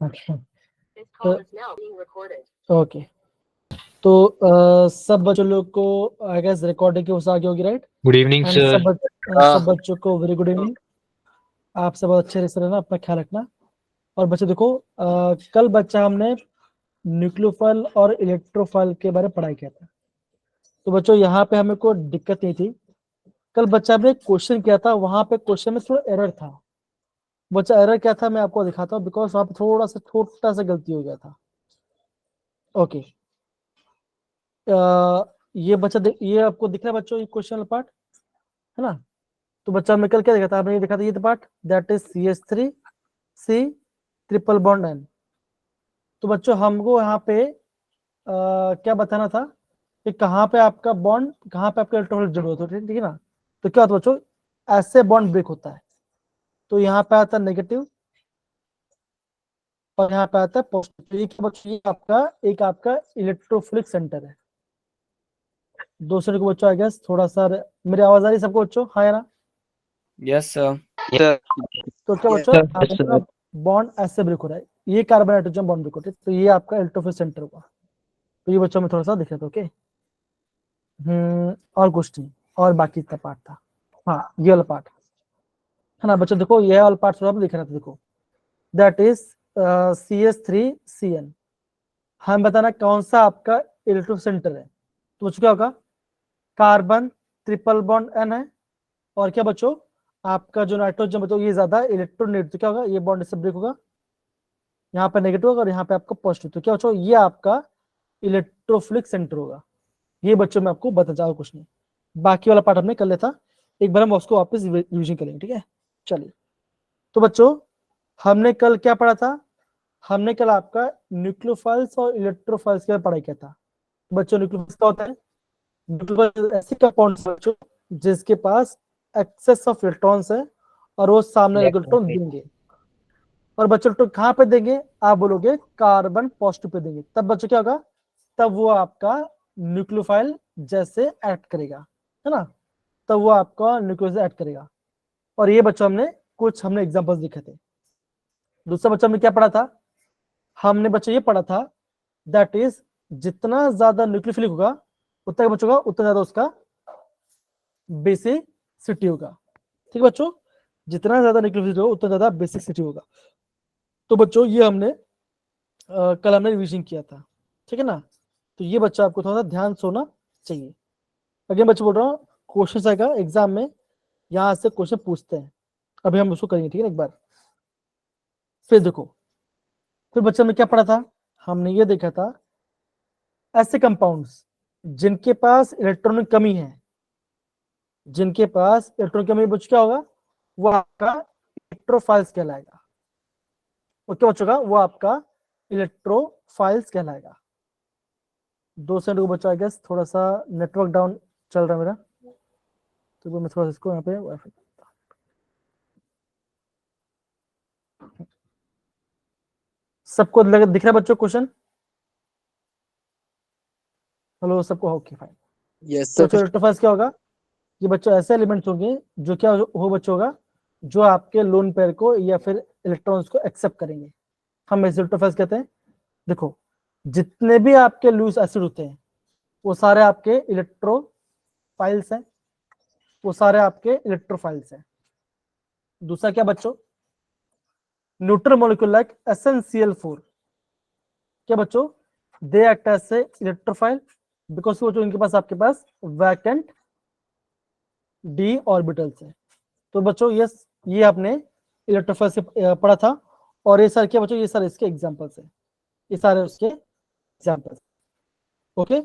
Okay तो okay तो सब बच्चों लोग को आई गेस रिकॉर्डिंग की उस आगे होगी, right? Good evening and sir. सब बच्चों को वेरी गुड इवनिंग। आप सब बहुत अच्छे से रहना, अपना ख्याल रखना। और बच्चे देखो, कल बच्चा हमने न्यूक्लियोफाइल और इलेक्ट्रोफाइल के बारे में पढ़ाई किया था। तो बच्चों यहाँ पे हमें कोई दिक्कत नहीं थी। कल बच्चा ने क्वेश्चन किया था, वहां पे क्वेश्चन में थोड़ा एरर था। बच्चा एरर क्या था मैं आपको दिखाता हूँ, बिकॉज वहां पे थोड़ा सा छोटा सा गलती हो गया था। ओके, ये बच्चा ये आपको दिख रहा है बच्चों, ये क्वेश्चन पार्ट है ना? तो बच्चा हमने कल क्या देखा था? आपने ये देखा था, ये part that is CH3C triple bond N। तो बच्चों हमको यहाँ पे क्या बताना था कि कहाँ पे आपका बॉन्ड, कहाँ पे आपका इलेक्ट्रोफिल जरूरत होती है, ठीक है ना? तो क्या होता है बच्चों, ऐसे बॉन्ड ब्रेक होता है। तो यहाँ पे आता है नेगेटिव और यहाँ पे आता है पॉजिटिव। तो ये क्या बच्चों, ये आपका एक आपका इलेक्ट्रोफिलिक सेंटर है। दूसरे को बच्चों आई गेस थोड़ा सा मेरी आवाज आ रही है सबको बच्चों, हाँ या ना? Yes sir. तो क्या बच्चों, आपका बॉन्ड ऐसे ब्रेक हो रहा है, ये कार्बन हाइड्रोजन बॉन्ड ब्रेक होता है, तो ये आपका इलेक्ट्रोफिल सेंटर होगा। तो ये बच्चों में थोड़ा सा दिख रहा था। ओके, और कुछ नहीं, और बाकी इतना पार्ट था। हाँ, ये वाला पार्ट है ना बच्चों? देखो ये वाला पार्ट थोड़ा दिख रहा था, देखो दैट इज CH3CN। हम बताना कौन सा आपका इलेक्ट्रो सेंटर है। तो बच्चों क्या होगा, कार्बन ट्रिपल बॉन्ड N है, और क्या बच्चों आपका जो नाइट्रोजन बच्चों ये ज्यादा इलेक्ट्रोनेट, तो क्या होगा, ये बॉन्ड इससे ब्रेक होगा, यहाँ पे नेगेटिव होगा और यहाँ पे आपका पॉजिटिव। तो क्या बच्चों, ये आपका इलेक्ट्रोफिलिक सेंटर होगा। ये बच्चों में आपको बता जाओ, कुछ नहीं। बाकी वाला पार्ट हमने कर लिया था, एक बार हम उसको वापस रिविजन करेंगे, ठीक है? चलिए, तो बच्चों हमने कल क्या पढ़ा था? हमने कल आपका न्यूक्लियोफाइल्स और इलेक्ट्रोफाइल्स के बारे में पढ़ाई किया था। बच्चों न्यूक्लियोफाइल्स क्या होता है? न्यूक्लियोफाइल ऐसे कंपाउंड्स बच्चों जिसके पास एक्सेस ऑफ इलेक्ट्रॉन्स है और वो सामने इलेक्ट्रॉन देंगे। और बच्चों तो कहाँ पे देंगे? आप बोलोगे कार्बन पॉजिटिव पे देंगे। तब बच्चों क्या होगा, तब वो आपका न्यूक्लियोफाइल जैसे एक्ट करेगा, है ना? तब वो आपका न्यूक्लियोफाइल एक्ट करेगा। और ये बच्चों हमने एग्जांपल्स दिखे थे। दूसरा बच्चा हमने क्या पढ़ा था? हमने बच्चों ये पढ़ा था दैट इज जितना ज्यादा न्यूक्लियोफिलिक होगा उतना बच्चों का उतना ज्यादा उसका बेसिसिटी होगा। ठीक है बच्चों, जितना ज्यादा न्यूक्लियोफिलिक होगा उतना ज्यादा बेसिसिटी होगा। तो बच्चों ये हमने कल हमने रिविजन किया था, ठीक है ना? तो ये बच्चा आपको थोड़ा सा ध्यान से होना चाहिए। अगेन बच्चे बोल रहा हूँ, क्वेश्चन आएगा एग्जाम में, यहाँ से क्वेश्चन पूछते हैं। अभी हम उसको करेंगे, ठीक है ना? एक बार फिर देखो, फिर बच्चे में क्या पढ़ा था? हमने ये देखा था ऐसे कंपाउंड्स जिनके पास इलेक्ट्रॉनिक कमी है, जिनके पास इलेक्ट्रॉनिक कमी बच्चों क्या होगा, वो आपका इलेक्ट्रोफाइल्स कहलाएगा। वो क्या बच्चों का, वो आपका इलेक्ट्रोफाइल्स कहलाएगा। 2 सेकंड को बच्चा, आई गेस थोड़ा सा नेटवर्क डाउन चल रहा है मेरा, तो मैं थोड़ा सा इसको यहाँ पे वाईफाई, सबको दिख रहा है बच्चों क्वेश्चन? हेलो सबको, ओके फाइन। यस तो सर। बच्चों इलेक्ट्रोफाइल्स क्या होगा? ये बच्चों ऐसे एलिमेंट्स होंगे जो क्या हो बच्चों होगा, जो आपके लोन पेयर को या फिर इलेक्ट्रॉन्स को एक्सेप्ट करेंगे, हम ऐसे इलेक्ट्रोफाइल्स कहते हैं। देखो, जितने भी आपके लूज एसिड होते हैं वो सारे आपके इलेक्ट्रोफाइल्स हैं, वो सारे आपके इलेक्ट्रोफाइल्स हैं। दूसरा क्या बच्चों, न्यूट्रल मॉलिक्यूल लाइक SnCl4, क्या बच्चों, they act as a electrophile because बच्चों इनके पास आपके पास वैकेंट डी ऑर्बिटल्स है। तो बच्चों ये आपने इलेक्ट्रोफाइल से पढ़ा था। और ये सारे क्या बच्चों, ये सारे इसके एग्जांपल्स हैं, ये सारे उसके एग्जांपल्स। ओके,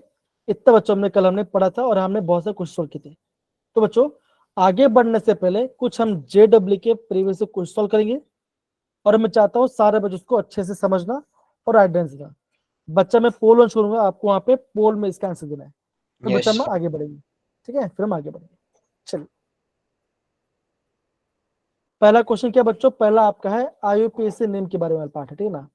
इतना बच्चों हमने पढ़ा था और हमने बहुत सारे क्वेश्चन सॉल्व किए थे। तो बच्चों आगे बढ़ने से पहले कुछ हम JW के प्रीवियस क्वेश्चन सॉल्व करेंगे, और मैं चाहता हूँ सारे बच्चों को अच्छे से समझना और आइडेंस देना। बच्चा मैं पोल वन छोड़ूंगा, आपको वहां पे पोल में इसका आंसर देना है। फिर बच्चा हम आगे बढ़ेंगे, ठीक है? फिर हम आगे बढ़ेंगे। चलिए, पहला क्वेश्चन क्या बच्चों, पहला आपका है IUPAC नेम के बारे में पार्ट है, ठीक है ना?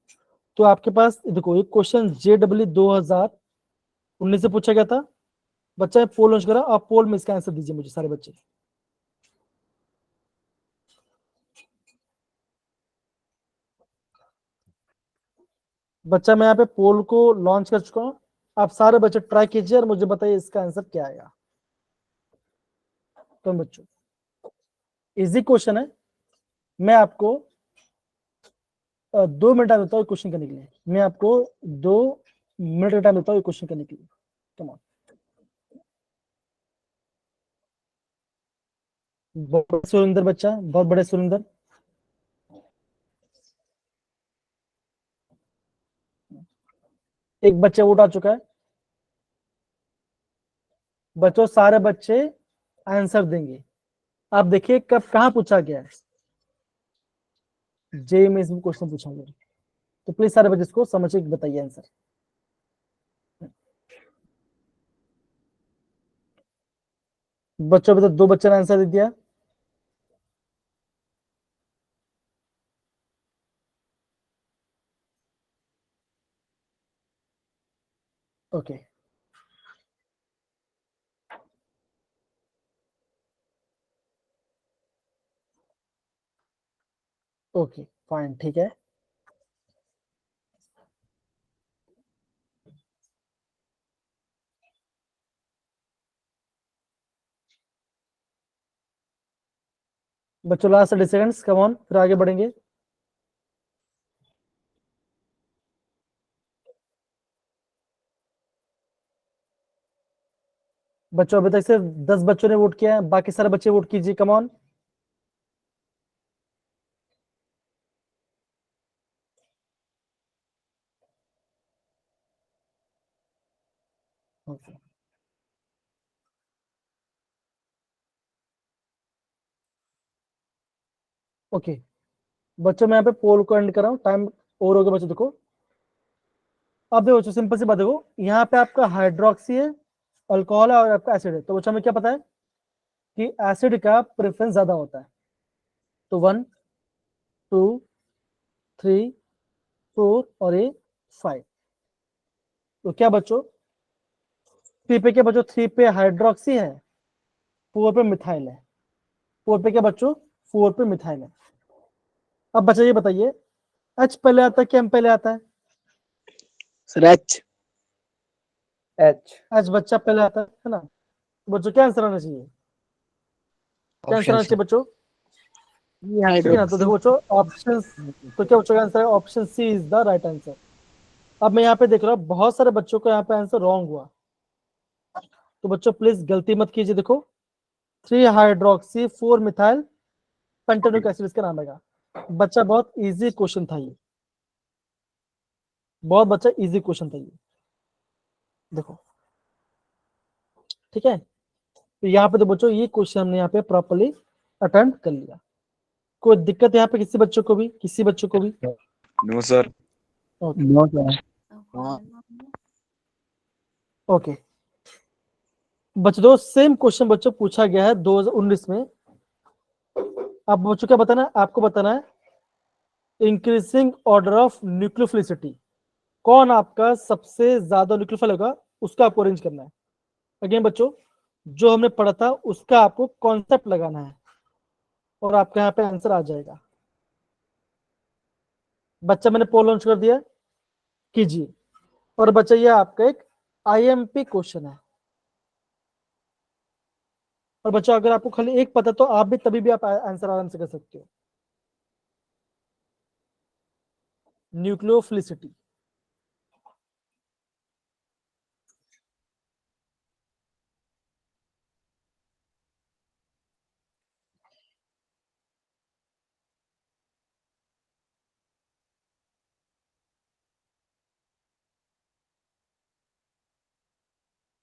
तो आपके पास देखो एक क्वेश्चन JW 2019 से पूछा गया था। बच्चा ने पोल लॉन्च करा, आप पोल में इसका आंसर दीजिए मुझे सारे बच्चे। बच्चा मैं यहाँ पे पोल को लॉन्च कर चुका हूँ, आप सारे बच्चे ट्राई कीजिए और मुझे बताइए इसका आंसर क्या आएगा। तो बच्चों इजी क्वेश्चन है, मैं आपको 2 मिनट टाइम देता हूँ क्वेश्चन करने के लिए, मैं आपको 2 मिनट का टाइम देता हूँ क्वेश्चन करने के लिए। कम ऑन, बहुत बड़े सुरेंद्र बच्चा, बहुत बड़े सुरेंद्र। एक बच्चा उठा चुका है, बच्चों सारे बच्चे आंसर देंगे। आप देखिए कब कहाँ पूछा गया है, जे में इसमें क्वेश्चन पूछा गया है। तो प्लीज सारे बच्चे इसको समझ के बताइए आंसर। बच्चों अभी तो 2 बच्चे ने आंसर दे दिया। ओके ओके फाइन, ठीक है। बच्चों लास्ट 30 सेकंड्स, कम ऑन, फिर आगे बढ़ेंगे। बच्चों अभी तक सिर्फ 10 बच्चों ने वोट किया है, बाकी सारे बच्चे वोट कीजिए, कम ऑन। ओके ओके बच्चों मैं यहाँ पे पोल को एंड कर रहा हूँ, टाइम और हो गया बच्चों। देखो अब देखो बच्चों, सिंपल सी बात, देखो यहाँ पे आपका हाइड्रोक्सी है, अल्कोहल है और आपका एसिड है। तो बच्चों हमें क्या पता है कि एसिड का प्रेफरेंस ज्यादा होता है। तो 1 2 3 4 और ये 5। तो क्या बच्चों 3 पे क्या बच्चों, 3 पे हाइड्रोक्सी है, 4 पे मिथाइल है। 4 पे क्या बच्चों, 4 पे मिथाइल है। अब बच्चा ये बताइए एच पहले आता है कि एम पहले आता है? Sir H. एच। एच बच्चा पहले आता है ना। तो बच्चों क्या आंसर आना चाहिए, क्या आंसर ऑप्शन आना सी। चाहिए बच्चों? ठीक है ना, तो हाइड्रोक्सी। देखो बच्चों ऑप्शन, तो क्या बच्चों का आंसर है option C is the right answer. अब मैं यहाँ पे देख रहा हूँ बहुत सारे बच्चों का यहाँ पे आंसर रॉन्ग हुआ, तो बच्चों प्लीज गलती मत कीजिए। देखो 3 हाइड्रोक्सी 4 मिथाइल पेंटानोइक एसिड इसका नाम है। बच्चा बहुत इजी क्वेश्चन था ये, बहुत बच्चा इजी क्वेश्चन था ये, देखो ठीक है। तो यहाँ पे तो बच्चों ये क्वेश्चन हमने यहाँ पे प्रॉपर्ली अटेम्प्ट कर लिया। कोई दिक्कत यहाँ पे किसी बच्चों को भी, किसी बच्चों को भी? No sir. Okay no sir. हाँ। ओके बच्चों दो सेम क्वेश्चन बच्चों पूछा गया है 2019 में। अब बच्चों क्या बताना है, आपको बताना है इंक्रीजिंग ऑर्डर ऑफ न्यूक्लियोफिलिसिटी, कौन आपका सबसे ज्यादा न्यूक्लियोफाइल होगा उसका आपको अरेंज करना है। अगेन बच्चों जो हमने पढ़ा था उसका आपको कॉन्सेप्ट लगाना है और आपका यहाँ पे आंसर आ जाएगा। बच्चा मैंने पोल लॉन्च कर दिया, कीजिए। और बच्चा ये आपका एक आईएमपी क्वेश्चन है। और बच्चा अगर आपको खाली एक पता तो आप भी तभी भी आप आंसर आराम से कर सकते हो। न्यूक्लियोफिलिसिटी,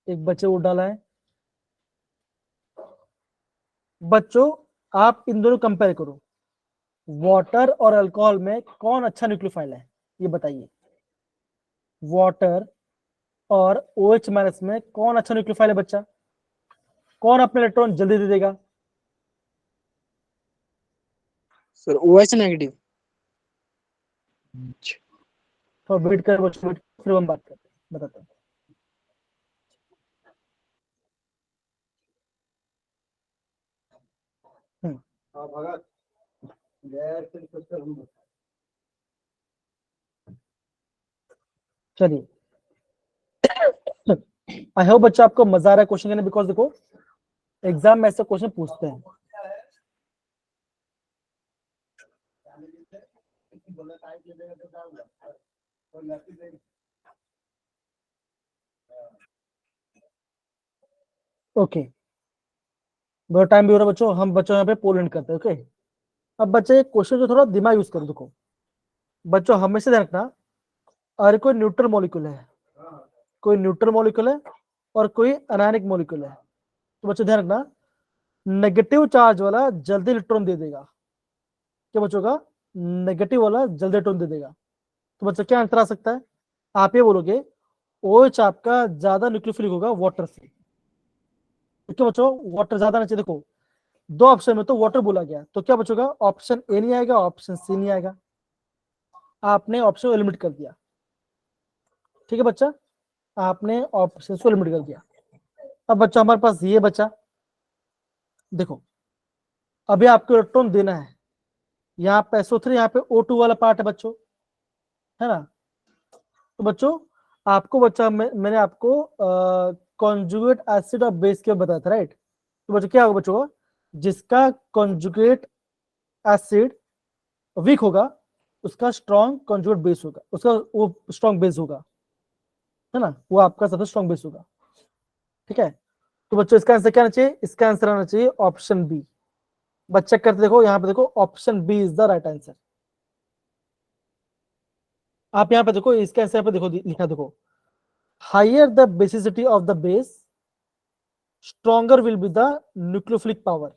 एक बच्चे वो डाला है। बच्चों आप इन दोनों कंपेयर करो, वाटर और अल्कोहल में कौन अच्छा न्यूक्लियोफाइल है, ये बताइए। वाटर और OH माइनस में कौन अच्छा न्यूक्लियोफाइल है बच्चा, कौन अपने इलेक्ट्रॉन जल्दी दे देगा? Sir OH negative. तो वेट कर बच्चों, फिर हम बात करते हैं, बताते हैं। चलिए, आई होप बच्चा आपको मजा आ रहा है क्वेश्चन करने, बिकॉज देखो एग्जाम में ऐसे क्वेश्चन पूछते हैं। ओके, बहुत टाइम भी हो रहा है बच्चों, हम बच्चों यहाँ पे पोलेंड करते हैं। ओके, अब बच्चे क्वेश्चन जो थोड़ा दिमाग यूज करो। देखो बच्चों हमेशा ध्यान रखना, अरे कोई न्यूट्रल मॉलिक्यूल है, कोई न्यूट्रल मॉलिक्यूल है और कोई अनायनिक मॉलिक्यूल है, तो बच्चों ध्यान रखना नेगेटिव चार्ज वाला जल्दी इलेक्ट्रॉन दे देगा। क्या बच्चों का? नेगेटिव वाला जल्दी इलेक्ट्रॉन दे देगा। तो बच्चों क्या आंसर आ सकता है? आप ये बोलोगे OH आपका ज्यादा न्यूक्लियोफिलिक होगा वाटर से। तो क्या बच्चों वाटर ज्यादा नहीं चाहिए? देखो दो ऑप्शन में तो वाटर बोला गया, तो क्या बच्चों का? ऑप्शन ए नहीं आएगा, ऑप्शन सी नहीं आएगा, आपने ऑप्शन एलिमिनेट कर दिया। ठीक है बच्चा, आपने ऑप्शन को एलिमिनेट कर दिया। अब बच्चा हमारे पास ये बचा, देखो अभी आपको इलेक्ट्रॉन देना है, यहाँ पे SO3, यहाँ पे O2 वाला पार्ट है बच्चों, है ना? तो बच्चों आपको बच्चा मैंने आपको कॉन्जुगेट एसिड और बेस के बताया था, राइट? तो बच्चों क्या होगा बच्चों, जिसका कॉन्जुगेट एसिड वीक होगा उसका स्ट्रॉन्ग कॉन्जुगेट बेस होगा, उसका वो स्ट्रॉन्ग बेस होगा, है ना? वो आपका सबसे स्ट्रॉन्ग बेस होगा। ठीक है, तो बच्चों इसका आंसर क्या आना चाहिए? इसका आंसर आना चाहिए ऑप्शन बी। बच्चा करते देखो, यहाँ पे देखो option B is the right answer. आप यहाँ पे देखो, इसका आंसर पे देखो लिखा, देखो higher the basicity of the base stronger will be the nucleophilic power.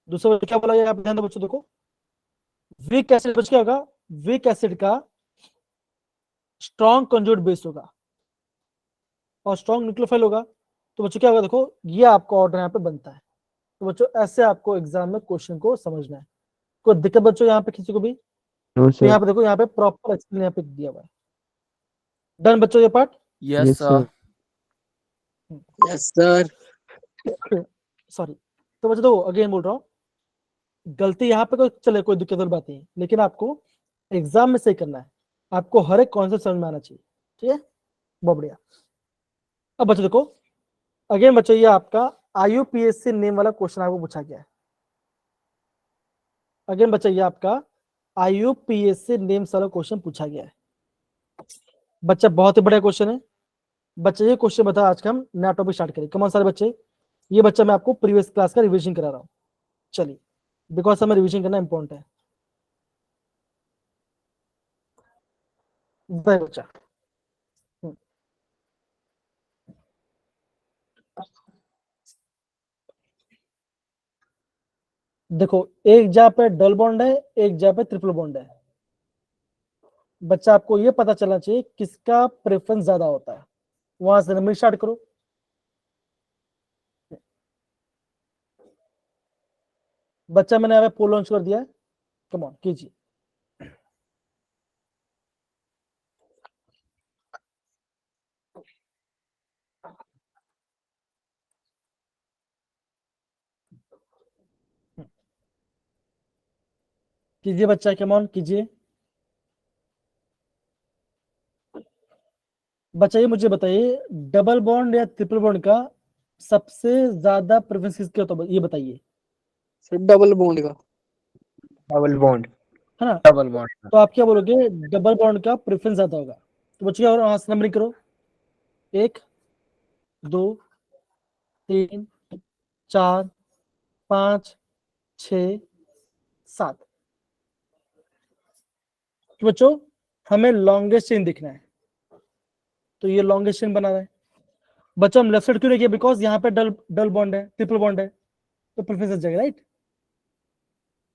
दूसरा क्या बोला गया, आप ध्यान दो बच्चों, देखो वीक एसिड बच्चों क्या होगा? वीक एसिड का स्ट्रॉन्ग कंजुगेट बेस होगा और स्ट्रॉन्ग न्यूक्लियोफाइल होगा। तो बच्चों क्या होगा? देखो ये आपका ऑर्डर यहाँ पे बनता है। तो बच्चों ऐसे आपको एग्जाम में क्वेश्चन को समझना है। कोई दिक्कत बच्चों यहाँ पे किसी को भी? नो तो यहाँ सर। पे देखो, यहाँ पे प्रॉपर एक्सप्लेन यहाँ पे दिया हुआ है। डन बच्चों ये part? Yes sir. Yes, sir. Sorry. तो बच्चों देखो अगेन बोल रहा हूँ, गलती यहाँ पे कोई चले, कोई दिक्कत वाली बात नहीं है, लेकिन आपको एग्जाम में सही करना है, आपको हर एक कॉन्सेप्ट समझ में आना चाहिए। ठीक है, बहुत बढ़िया। अब बच्चों देखो अगेन बच्चों, ये आपका IUPAC नेम वाला क्वेश्चन आपको पूछा गया है। अगेन बच्चा, ये आपका IUPAC नेम वाला क्वेश्चन पूछा गया है। बच्चा बहुत ही बढ़िया क्वेश्चन है। बच्चे ये क्वेश्चन बता, आज का हम नया टॉपिक स्टार्ट करें। कमान सारे बच्चे, ये बच्चा मैं आपको प्रीवियस क्लास का रिवीजन करा रहा हूँ। चलिए, बिकॉज हमें रिवीजन करना इंपॉर्टेंट है। बच्चा देखो, एक जगह पे डबल बॉन्ड है, एक जगह पे ट्रिपल बॉन्ड है। बच्चा आपको ये पता चलना चाहिए किसका प्रेफरेंस ज्यादा होता है। वहां से नंबर स्टार्ट करो। बच्चा मैंने यहाँ पे पोल लॉन्च कर दिया है, कम ऑन कीजिए। कीजिए बच्चा, कम ऑन कीजिए। बच्चा ये मुझे बताइए, डबल बॉन्ड या ट्रिपल बॉन्ड का सबसे ज्यादा प्रेफरेंस किसके होता है, ये बताइए। Sir, double bond का. Double bond. है ना? Double bond. तो आप क्या बोलोगे? डबल बॉन्ड का प्रेफरेंस ज्यादा होगा। तो बच्चे क्या, वहां से नंबरिंग करो, 1 2 3 4 5 6 7। तो बच्चों हमें लॉन्गेस्ट चेन दिखना है, तो ये लॉन्गेस्ट चेन बना रहा है। बच्चों हम लेफ्ट साइड क्यों नहीं किया? बिकॉज यहाँ पे डल डल बॉन्ड है, ट्रिपल बॉन्ड है, तो प्रेफरेंस जाएगा, राइट?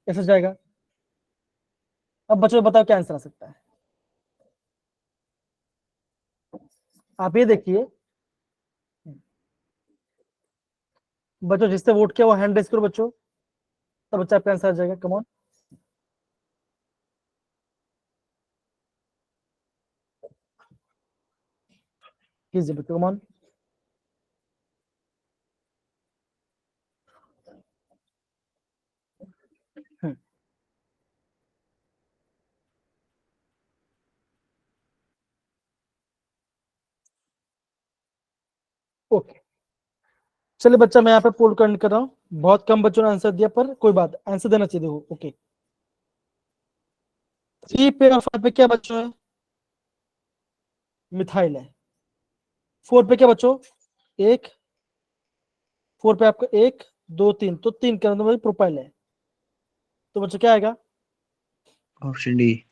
ऐसा जाएगा। अब बच्चों बताओ क्या आंसर आ सकता है? आप ये देखिए बच्चों, जिससे वोट किया वो हैंड रेस करो बच्चों, तब बच्चा आपका आंसर आ जाएगा। कम ऑन कीजिए बच्चों, कम ऑन। चलिए बच्चा, मैं यहाँ पे पोल करंट कर रहा हूँ। बहुत कम बच्चों ने आंसर दिया, पर कोई बात, आंसर देना चाहिए। देखो, ओके, 3 पे और 5 पे क्या बच्चों है? मिथाइल है। 4 पे क्या बच्चों? 1। 4 पे आपका 1 2 3, तो 3 का मतलब प्रोपाइल है। तो बच्चों क्या आएगा? Option D.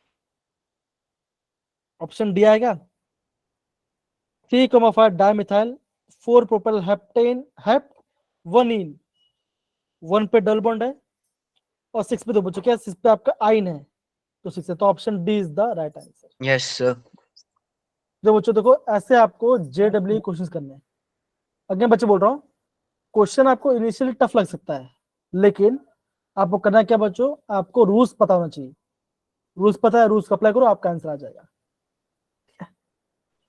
ऑप्शन डी आएगा। 3,5 डाइमिथाइल, 4 प्रोपाइल हेप्टेन हेप्ट, 1 इन, 1 पे डबल बॉन्ड है, और 6 पे दो बच्चों क्या? 6 पे आपका आइन है, तो 6 है। तो option D is the right answer. Yes sir. जो बच्चों देखो, ऐसे आपको जेडब्ल्यू क्वेश्चन करने हैं। अगेन बच्चे बोल रहा हूँ, क्वेश्चन आपको इनिशियली टफ लग सकता है, लेकिन आपको करना क्या बच्चों? आपको रूल्स पता होना चाहिए। रूल्स पता है, रूल्स को अप्लाई करो, आपका आंसर आ जाएगा।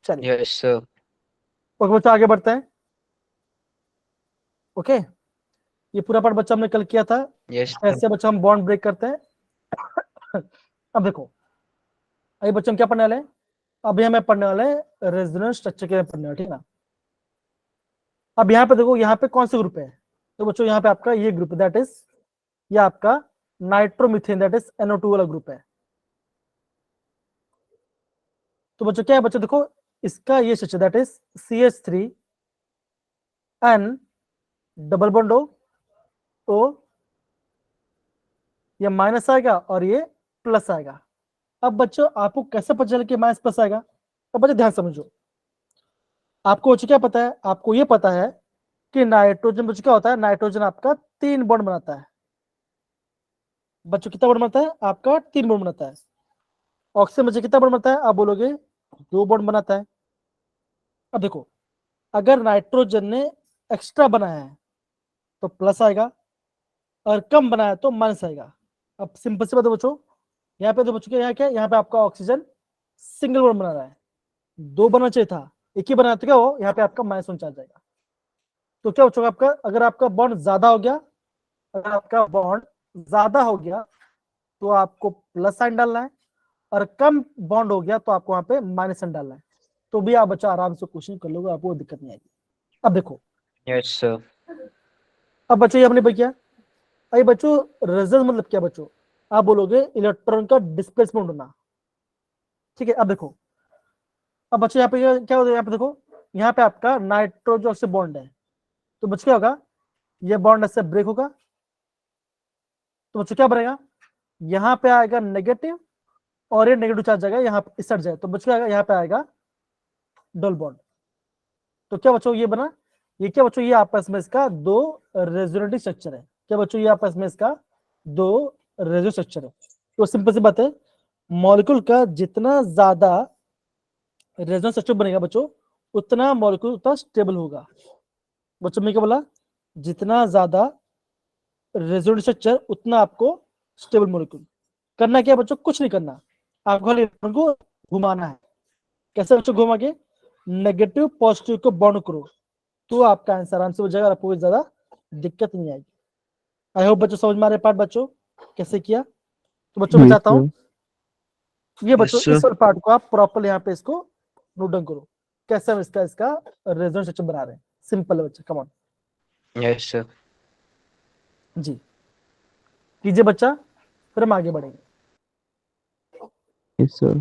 चलिए, यस सर। ओके बच्चों, आगे बढ़ते हैं। ओके, ये पूरा पार्ट बच्चा हमने कल किया था, यस ऐसे बच्चा हम बॉन्ड ब्रेक करते हैं। अब देखो, अभी बच्चों हम क्या पढ़ने वाले हैं? अभी हमें पढ़ने वाले हैं रेजोनेंस स्ट्रक्चर के पढ़ने वाले, ठीक है ना? अब यहाँ पे देखो, यहाँ पे कौन से ग्रुप है? तो बच्चों यहाँ पे आपका ये ग्रुप, दैट इज ये आपका नाइट्रोमीथेन, दैट इज NO2 वाला ग्रुप है। तो बच्चों क्या है? बच्चों देखो, इसका ये structure, that is CH3N double bond O, ये माइनस आएगा और ये प्लस आएगा। अब बच्चों आपको कैसे पता चले कि माइनस प्लस आएगा? अब बच्चों ध्यान समझो, आपको बच्चों क्या पता है? आपको ये पता है कि नाइट्रोजन बच्चों क्या होता है? नाइट्रोजन आपका 3 बॉन्ड बनाता है। बच्चों कितना बॉन्ड बनाता है? आपका 3 बॉन्ड बनाता है। ऑक्सीजन बच्चों कितना बॉन्ड बनाता है? आप बोलोगे 2 बॉन्ड बनाता है। अब देखो, अगर नाइट्रोजन ने एक्स्ट्रा बनाया है तो प्लस आएगा, और कम बनाया तो माइनस आएगा। अब सिंपल सी बात है बच्चों, यहाँ पे तो बच्चों क्या, यहाँ क्या, यहाँ पे आपका ऑक्सीजन सिंगल बॉन्ड बना रहा है, 2 बनना चाहिए था, 1 ही बनाया, तो क्या हो? यहाँ पे आपका -1 चार्ज जाएगा। तो क्या बच्चों आपका, अगर आपका बॉन्ड ज्यादा हो गया, अगर आपका बॉन्ड ज्यादा हो गया तो आपको प्लस साइन डालना है, और कम बॉन्ड हो गया तो आपको वहां पे माइनस साइन डालना है। तो भी आप बच्चा आराम से क्वेश्चन कर लोगे, आपको दिक्कत नहीं आएगी। अब देखो, यस सर। अब बच्चों ये हमने किया। अभी बच्चों रेजोनेंस मतलब क्या बच्चों? आप बोलोगे इलेक्ट्रॉन का डिस्प्लेसमेंट होना, ठीक है? अब देखो, अब बच्चों यहाँ पे क्या होगा? यहाँ पे देखो, यहाँ पे आपका नाइट्रोजन से बॉन्ड है, तो बच्चों क्या होगा? ये बॉन्ड ऐसे ब्रेक होगा, तो बच्चों क्या बनेगा? यहाँ पे आएगा नेगेटिव, और ये नेगेटिव चार्ज जाएगा यहाँ इस साइड जाए, तो बच्चों क्या आएगा? यहाँ पे आएगा डबल बॉन्ड। तो क्या बच्चों ये बना? ये क्या बच्चों? ये आपस में इसका 2 रेजोनेटिव स्ट्रक्चर है। क्या बच्चों? ये आपस में इसका 2 रेजोनेटिव स्ट्रक्चर है। तो सिंपल सी बात है, मॉलिक्यूल का जितना ज्यादा रेजोनेंस स्ट्रक्चर बनेगा बच्चों, उतना मॉलिक्यूल उतना स्टेबल होगा। बच्चों मैं क्या बोला? जितना ज्यादा रेजोनेंस स्ट्रक्चर, उतना आपको स्टेबल मॉलिक्यूल। करना क्या है बच्चों? कुछ नहीं करना, आपको खाली इलेक्ट्रॉन को घुमाना है। कैसे बच्चों घुमा के? नेगेटिव पॉजिटिव को बॉन्ड करो, तो आपका आंसर आराम से हो जाएगा, आपको ज्यादा दिक्कत नहीं आएगी। आई होप बच्चों समझ में आ रहे पार्ट बच्चों कैसे किया। तो बच्चों मैं चाहता हूँ ये बच्चों Yes, sir. इस पार्ट को आप प्रॉपर यहाँ पे इसको नोट डाउन करो, कैसे हम इसका रेजोनेंस स्ट्रक्चर बना रहे हैं। सिंपल है बच्चा, कम ऑन यस सर। जी, कीजिए बच्चा, फिर हम आगे बढ़ेंगे। Yes sir.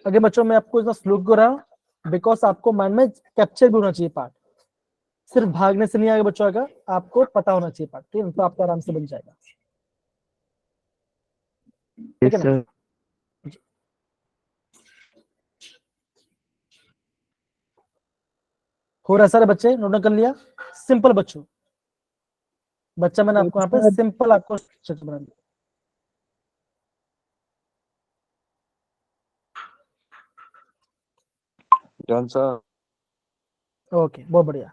आगे बच्चों मैं आपको इतना स्लो कर रहा हूँ बिकॉज आपको माइंड में कैप्चर भी होना चाहिए पार्ट, सिर्फ भागने से नहीं आगे बच्चों आएगा, आपको पता होना चाहिए पार्ट, ठीक है? तो आपका आराम से बन जाएगा, ठीक है यस ना? सर। हो रहा है सारे बच्चे, नोट डाउन कर लिया? सिंपल बच्चों, बच्चा मैंने आपको यहाँ पे सिंपल आपको स्ट्रक्चर बना दिया। Done sir. ओके, बहुत बढ़िया।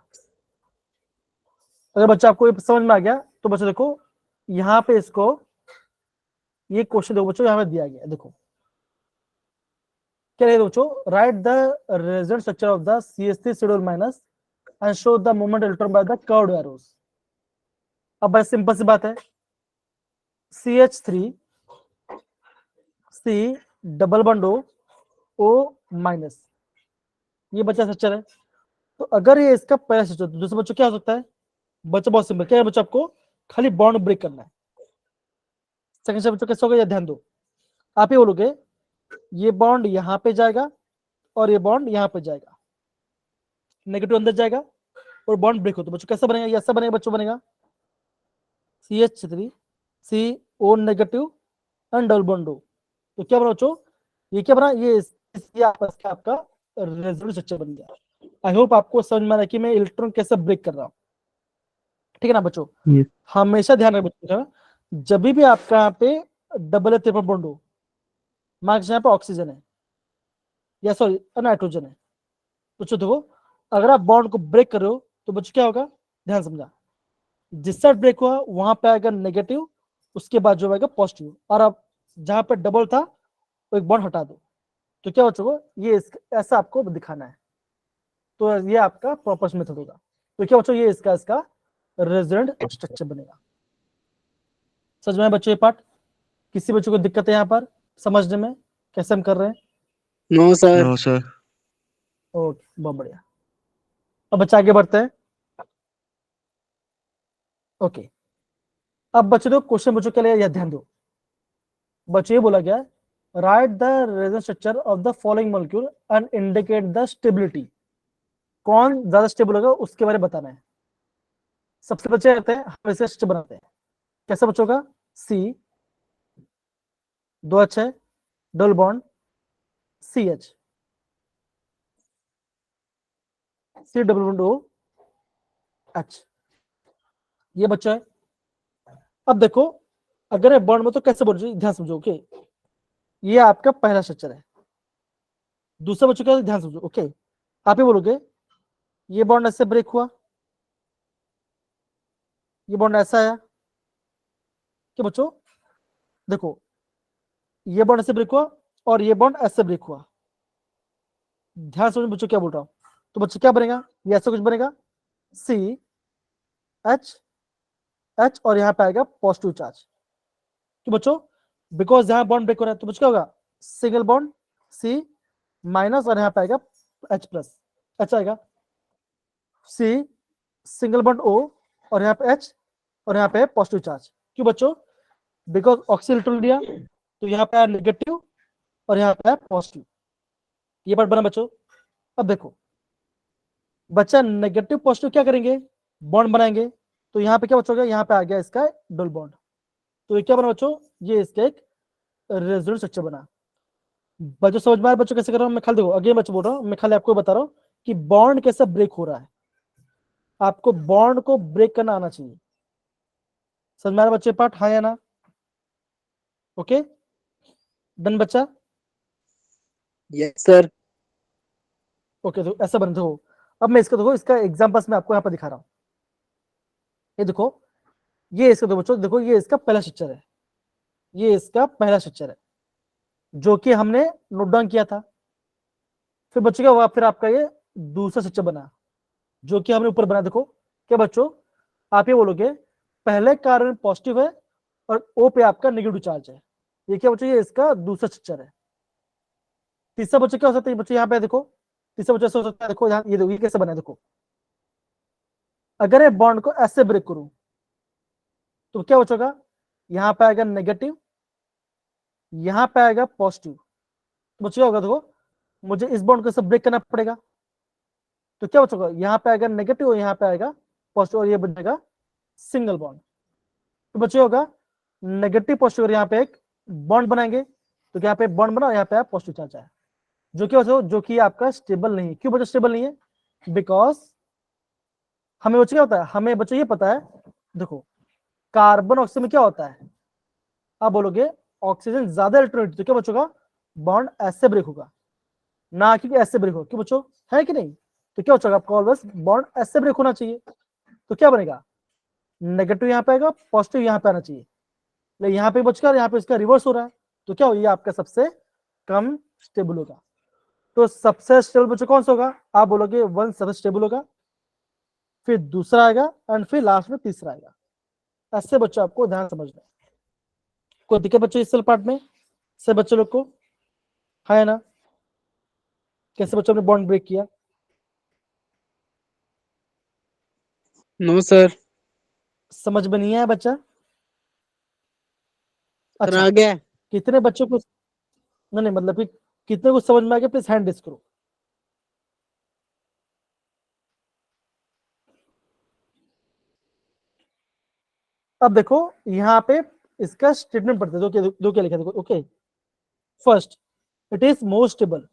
अगर बच्चा आपको ये समझ में आ गया तो बच्चों देखो, यहाँ पे इसको ये क्वेश्चन देखो बच्चों, यहाँ पे दिया गया, देखो क्या है बच्चों? Right the resonance structure of the CH3 schedule minus and show the moment electron by the curved arrows. अब बस सिंपल सी बात है, CH3 C double bond O minus, ये बच्चा स्ट्रक्चर है। तो अगर ये इसका पहला स्ट्रक्चर, तो दूसरे बच्चों क्या हो सकता है? बच्चा बहुत सिंपल, क्या है बच्चों, आपको खाली बॉन्ड ब्रेक करना है। सेकंड स्टेप बच्चों कैसे होगा, ये ध्यान दो। आप ये बोलोगे ये बॉन्ड यहाँ पे जाएगा और ये बॉन्ड यहाँ पे जाएगा, नेगेटिव अंदर जाएगा और बॉन्ड ब्रेक हो, तो बच्चों कैसा बनेगा? ये ऐसा बनेगा बच्चों, बनेगा CH3 CO negative and double bond O। तो क्या बना बच्चों? ये क्या बना? ये आपस का आपका रेजोनेंस स्ट्रक्चर बन गया। आई होप आपको समझ में आ रहा है कि मैं इलेक्ट्रॉन कैसे ब्रेक कर रहा हूँ, ठीक है ना बच्चों? Yes. हमेशा ध्यान रखें बच्चों, जब भी आपका यहाँ पे डबल ट्रिपल बॉन्ड हो, मार्क्स यहाँ पे ऑक्सीजन है या सॉरी नाइट्रोजन है, तो देखो अगर आप बॉन्ड को ब्रेक कर रहे हो तो बच्चों क्या होगा, ध्यान समझा, जिस साइड ब्रेक हुआ वहां पे आएगा नेगेटिव, उसके बाद जो आएगा पॉजिटिव, और अब जहां पे डबल था वो एक बॉन्ड हटा दो, तो क्या बच्चों को ये ऐसा आपको दिखाना है। तो ये आपका प्रॉपर मेथड होगा। तो क्या बच्चों, ये इसका रेजोनेंट स्ट्रक्चर बनेगा। समझ में आया बच्चों ये पार्ट? किसी बच्चों को दिक्कत है यहाँ पर समझने में कैसे हम कर रहे हैं? No sir. No, sir. Okay, बहुत बढ़िया। अब बच्चे आगे बढ़ते हैं। ओके, अब बच्चों देखो क्वेश्चन बच्चों के लिए यह ध्यान दो। बच्चों ये बोला गया, right the resonance structure of the following molecule and indicate the stability. कौन ज्यादा स्टेबल होगा उसके बारे में बताना है। सबसे बच्चे रहते हैं, हम इसे स्टेबल बनाते हैं। कैसा बच्चों का? C 2H है, double bond CH, C double bond OH, ये बच्चा है। अब देखो अगर है बॉन्ड में तो कैसे बोल रही, ध्यान समझो। ओके, ये आपका पहला स्ट्रक्चर है। दूसरा बच्चों का ध्यान समझो। ओके, आप ही बोलोगे ये बॉन्ड ऐसे ब्रेक हुआ, ये बॉन्ड ऐसा आया, क्या बच्चों देखो ये बॉन्ड ऐसे ब्रेक हुआ और ये बॉन्ड ऐसे ब्रेक हुआ। ध्यान समझो बच्चों क्या बोल रहा हूं। तो बच्चों क्या बनेगा? ये ऐसा कुछ बनेगा, CH और यहाँ पे आएगा पॉजिटिव चार्ज। तो बच्चों बिकॉज यहाँ बॉन्ड ब्रेक हो रहा है, तो बच्चों क्या होगा? सिंगल बॉन्ड C माइनस और यहाँ पे आएगा H प्लस, H आएगा, C सिंगल बॉन्ड O और यहाँ पे H और यहाँ पे पॉजिटिव चार्ज। क्यों बच्चों? बिकॉज ऑक्सीजन लिया तो यहाँ पे नेगेटिव और यहाँ पे पॉजिटिव, ये पार्ट बना बच्चों। अब देखो बच्चा नेगेटिव पॉजिटिव क्या करेंगे? बॉन्ड बनाएंगे। तो यहाँ पे क्या बच्चों होगा? यहाँ पे आ गया इसका डबल बॉन्ड, तो ये क्या बना बच्चों? ये इसका एक रेजोनेंस स्ट्रक्चर बना। बच्चों समझ में आया बच्चों कैसे कर रहा हूँ मैं? खाली देखो अगेन बच्चों बोल रहा हूँ, मैं खाली आपको बता रहा हूँ कि बॉन्ड कैसे ब्रेक हो रहा है। आपको बॉन्ड को ब्रेक करना आना चाहिए। समझ में आ रहा बच्चे पार्ट? हाँ या ना? ओके डन बच्चा? Yes sir. ओके, तो ऐसा बन दो। अब मैं इसका देखो, इसका एग्जांपल्स मैं आपको यहाँ पर दिखा रहा हूँ। ये देखो, ये इसका दो बच्चों, देखो ये इसका पहला स्ट्रक्चर है, ये इसका पहला स्ट्रक्चर है जो कि हमने नोट डाउन किया था। फिर बच्चों क्या हुआ? फिर आपका ये दूसरा स्ट्रक्चर बना जो कि हमने ऊपर बना। देखो क्या बच्चों, आप ये बोलोगे पहले कार्बन पॉजिटिव है और O पे आपका नेगेटिव चार्ज है। ये क्या बच्चों? ये इसका दूसरा स्ट्रक्चर है। तीसरा बच्चों क्या हो सकता है बच्चों? यहाँ पे देखो तीसरा बच्चों हो सकता है, देखो यहाँ, ये देखो ये कैसे बना है। देखो अगर ये बॉन्ड को ऐसे ब्रेक करूं तो क्या बचेगा? यहाँ पे आएगा नेगेटिव, यहाँ पे आएगा पॉजिटिव, तो बच्चों क्या होगा? देखो मुझे इस बॉन्ड को सब ब्रेक करना पड़ेगा, तो क्या बचेगा? यहाँ पे आएगा नेगेटिव और यहाँ पे आएगा पॉजिटिव और ये बनेगा सिंगल बॉन्ड। तो बच्चों होगा नेगेटिव पॉजिटिव और यहाँ पे एक बॉन्ड बनाएंगे, तो यहाँ पे बॉन्ड बना और यहाँ पे पॉजिटिव चार्ज आया, जो कि बच्चों जो कि आपका स्टेबल नहीं है। क्यों बच्चों स्टेबल नहीं है? बिकॉज हमें बच्चों क्या होता है, हमें बच्चों ये पता है, देखो कार्बन ऑक्सीजन में क्या होता है? आप बोलोगे ऑक्सीजन ज्यादा इलेक्ट्रॉन, तो क्या बच्चों का बॉन्ड ऐसे ब्रेक होगा, ना कि ऐसे ब्रेक हो। क्यों बच्चों? है कि नहीं? तो क्या बच्चों आपका ऑलवेज बॉन्ड ऐसे ब्रेक होना चाहिए। तो क्या बनेगा? नेगेटिव यहाँ पे आएगा, पॉजिटिव यहाँ पे आना चाहिए, लेकिन यहाँ पे बचकर यहाँ पे इसका रिवर्स हो रहा है, तो क्या हो? ये आपका सबसे कम स्टेबल होगा। तो सबसे स्टेबल बच्चों कौन सा होगा? आप बोलोगे 1 सबसे स्टेबल होगा, फिर दूसरा आएगा एंड फिर लास्ट में तीसरा आएगा। ऐसे बच्चों आपको ध्यान समझना है। कोई दिक्कत बच्चों इस पार्ट में से बच्चों लोग को है ना? कैसे बच्चों ने बॉन्ड ब्रेक किया? No sir. समझ में नहीं आया बच्चा? सर अच्छा, आ गया। कितने बच्चों को नहीं मतलब कि कितने को समझ में आ गया? प्लीज हैंड रेज करो। अब देखो यहाँ पे इसका स्टेटमेंट पढ़ते हैं, दो क्या लिखा देखो। Okay, first, it is more stable